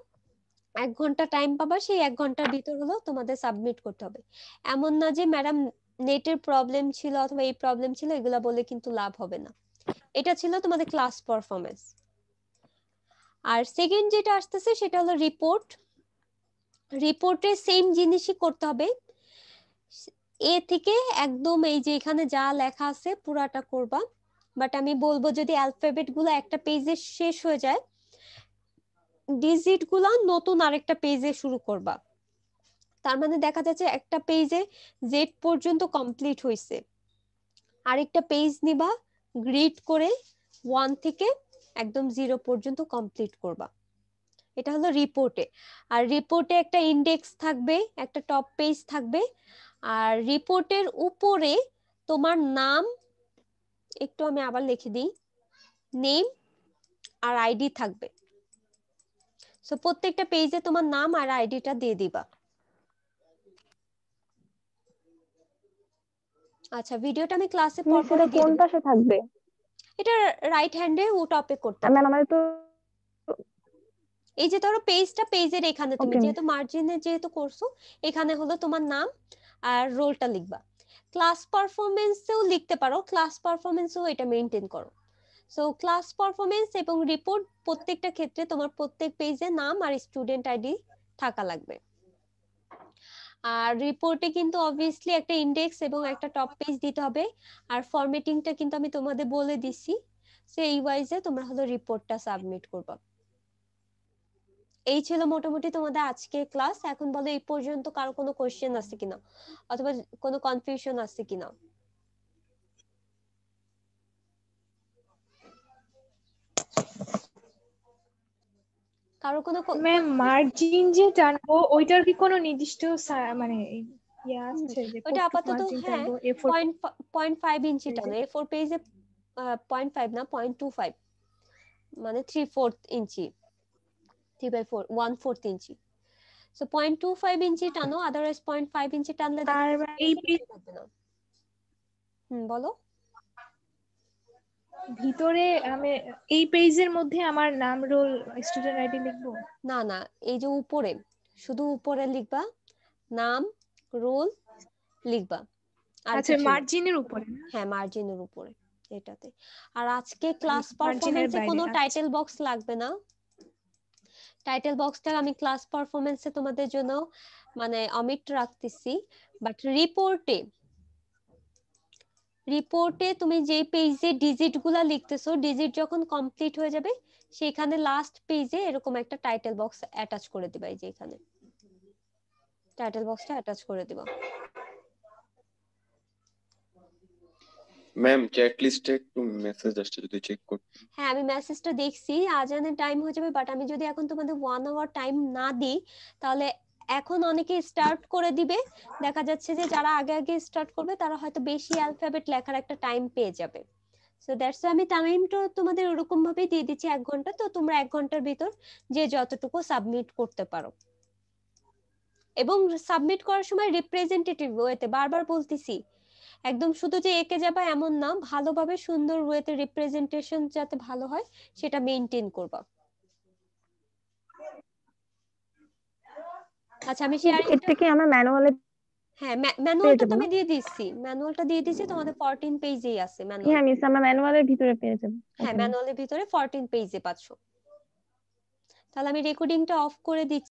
Speaker 1: 1 ঘন্টা টাইম পাবা, সেই 1 ঘন্টার ভিতর হলো তোমাদের সাবমিট করতে হবে। এমন না যে ম্যাডাম নেটের প্রবলেম ছিল অথবা এই প্রবলেম ছিল, এগুলা বলে কিন্তু লাভ হবে না। এটা ছিল তোমাদের ক্লাস পারফরমেন্স। আর সেকেন্ড যেটা আসতেছে সেটা হলো রিপোর্ট। রিপোর্টে সেম জিনিসই করতে হবে, এ থেকে একদম এই যে এখানে যা লেখা আছে পুরাটা করবা। বাট আমি বলবো যদি অ্যালফাবেট গুলো একটা পেজে শেষ হয়ে যায়, ডিজিট গুলা নতুন আরেকটা পেজে শুরু করবা। তার মানে দেখা যাচ্ছে একটা পেজে জেড পর্যন্ত কমপ্লিট হয়েছে, আরেকটা পেজ নিবা, গ্রিড করে 1 থেকে একদম 0 পর্যন্ত কমপ্লিট করবা। এটা হলো রিপোর্টে। আর রিপোর্টে একটা ইন্ডেক্স থাকবে, একটা টপ পেজ থাকবে। আর রিপোর্টের উপরে তোমার নাম, একটু আমি আবার লিখে দিই, নেম আর আইডি থাকবে। সো প্রত্যেকটা পেজে তোমার নাম আর আইডিটা দিয়ে দিবা। আচ্ছা, ভিডিওটা আমি ক্লাসে পর
Speaker 6: সেটা
Speaker 1: দিয়ে
Speaker 6: কোন
Speaker 1: দেব।
Speaker 6: পাশে থাকবে?
Speaker 1: এটা রাইট হ্যান্ডে ও টপে করতে
Speaker 6: ম্যাম
Speaker 1: হবে।
Speaker 6: আমাদের তো
Speaker 1: এই যে ধরো পেজের এখানে তুমি
Speaker 6: Okay,
Speaker 1: যেহেতু মার্জিনে যেহেতু করছো, এখানে হলো তোমার নাম আর রোলটা লিখবা। ক্লাস পারফরমেন্সেও লিখতে পারো, ক্লাস পারফরমেন্সেও এটা মেইনটেইন করো। সো ক্লাস পারফরমেন্স এবং রিপোর্ট প্রত্যেকটা ক্ষেত্রে তোমার প্রত্যেক পেজে নাম আর স্টুডেন্ট আইডি থাকা লাগবে। আর রিপোর্টে কিন্তু অবভিয়াসলি একটা ইন্ডেক্স এবং একটা টপ পেজ দিতে হবে। আর ফরম্যাটিংটা কিন্তু আমি তোমাদের বলে দিছি, সো এই ওয়াইজে তোমরা হলো রিপোর্টটা সাবমিট করবা। এই ছিল মোটামুটি তোমাদের আজকে ক্লাস। এখন বলো এই পর্যন্ত কারো কোনো কোশ্চেন আছে কিনা অথবা কোনো কনফিউশন আছে কিনা? কারো কোনো
Speaker 11: ম্যাম মার্জিন যে টানবো ওইটার কি কোনো নির্দিষ্ট মানে ইয়ে আছে যে
Speaker 1: ওটা
Speaker 11: কতটুকু
Speaker 1: আপাতত
Speaker 11: মার্জিন
Speaker 1: হ্যাঁ
Speaker 11: টানবো? A4
Speaker 1: 0.5 ইঞ্চি টানো। A4 পেজে 0.5 না 0.25, মানে 3/4 ইঞ্চি, 3/4 1/4 ইঞ্চি। সো 0.25 ইঞ্চি টানো, আদারওয়াইজ 0.5 ইঞ্চি টানলে
Speaker 11: আর এই পেজ
Speaker 1: থাকবে না। বলো।
Speaker 11: ভিতরে আমি এই পেজের মধ্যে আমার নাম, রোল, স্টুডেন্ট আইডি লিখবো?
Speaker 1: না না, এই যে উপরে, শুধু উপরে লিখবা নাম, রোল লিখবা।
Speaker 11: আচ্ছা, মার্জিনের উপরে?
Speaker 1: হ্যাঁ, মার্জিনের উপরে এটাতে। আর আজকে ক্লাস
Speaker 11: মার্জিনের
Speaker 1: পারফরম্যান্সে
Speaker 11: বাইরে,
Speaker 1: কোনো
Speaker 11: আচ্ছা।
Speaker 1: টাইটেল বক্স লাগবে না। টাইটেল বক্সটা আমি ক্লাস পারফরম্যান্সে তোমাদের জন্য মানে অমিট রাখতেছি। বাট রিপোর্টে তুমি যে পেজে ডিজিট গুলা লিখতেছো, ডিজিট যখন কমপ্লিট হয়ে যাবে সেখানে লাস্ট পেজে এরকম একটা টাইটেল বক্স অ্যাটাচ করে দিবা। এই যে এখানে টাইটেল বক্সটা অ্যাটাচ করে দিবা।
Speaker 2: ম্যাম চ্যাট লিস্টে একটু মেসেজ আসছে, যদি চেক করতে।
Speaker 1: হ্যাঁ, আমি মেসেজটা দেখছি, আজানের টাইম হয়ে যাবে। বাট আমি যদি এখন তোমাদের 1 আওয়ার টাইম না দিই, তাহলে এখন অনেকে স্টার্ট করে দিবে। দেখা যাচ্ছে যে যারা আগে আগে স্টার্ট করবে তারা হয়তো বেশি অ্যালফাবেট লেখার একটা টাইম পেয়ে যাবে। সো দ্যাটস আমি টাইমটা তোমাদের ওরকম ভাবেই দিয়ে দিচ্ছি 1 ঘন্টা। তো তোমরা 1 ঘন্টার ভিতর যে যতটুকু সাবমিট করতে পারো, এবং সাবমিট করার সময় রিপ্রেজেন্টেটিভ ওয়েতে, বারবার বলতেছি একদম শুধু যে এঁকে যাবা এমন না, ভালোভাবে সুন্দর ওয়েতে রিপ্রেজেন্টেশন যাতে ভালো হয় সেটা মেইনটেইন করবা। আচ্ছা, আমি
Speaker 6: এটা কি আমরা ম্যানুয়ালে?
Speaker 1: হ্যাঁ, ম্যানুয়ালটা তো আমি দিয়ে দিচ্ছি, ম্যানুয়ালটা দিয়ে দিচ্ছি তোমাদের 14 পেজেই আছে ম্যানুয়াল।
Speaker 6: হ্যাঁ মিস, আমরা ম্যানুয়ালের ভিতরে পেয়ে যাব।
Speaker 1: হ্যাঁ, ম্যানুয়ালের ভিতরে 14 পেজে পাচ্ছো। তাহলে আমি রেকর্ডিংটা অফ করে দিচ্ছি।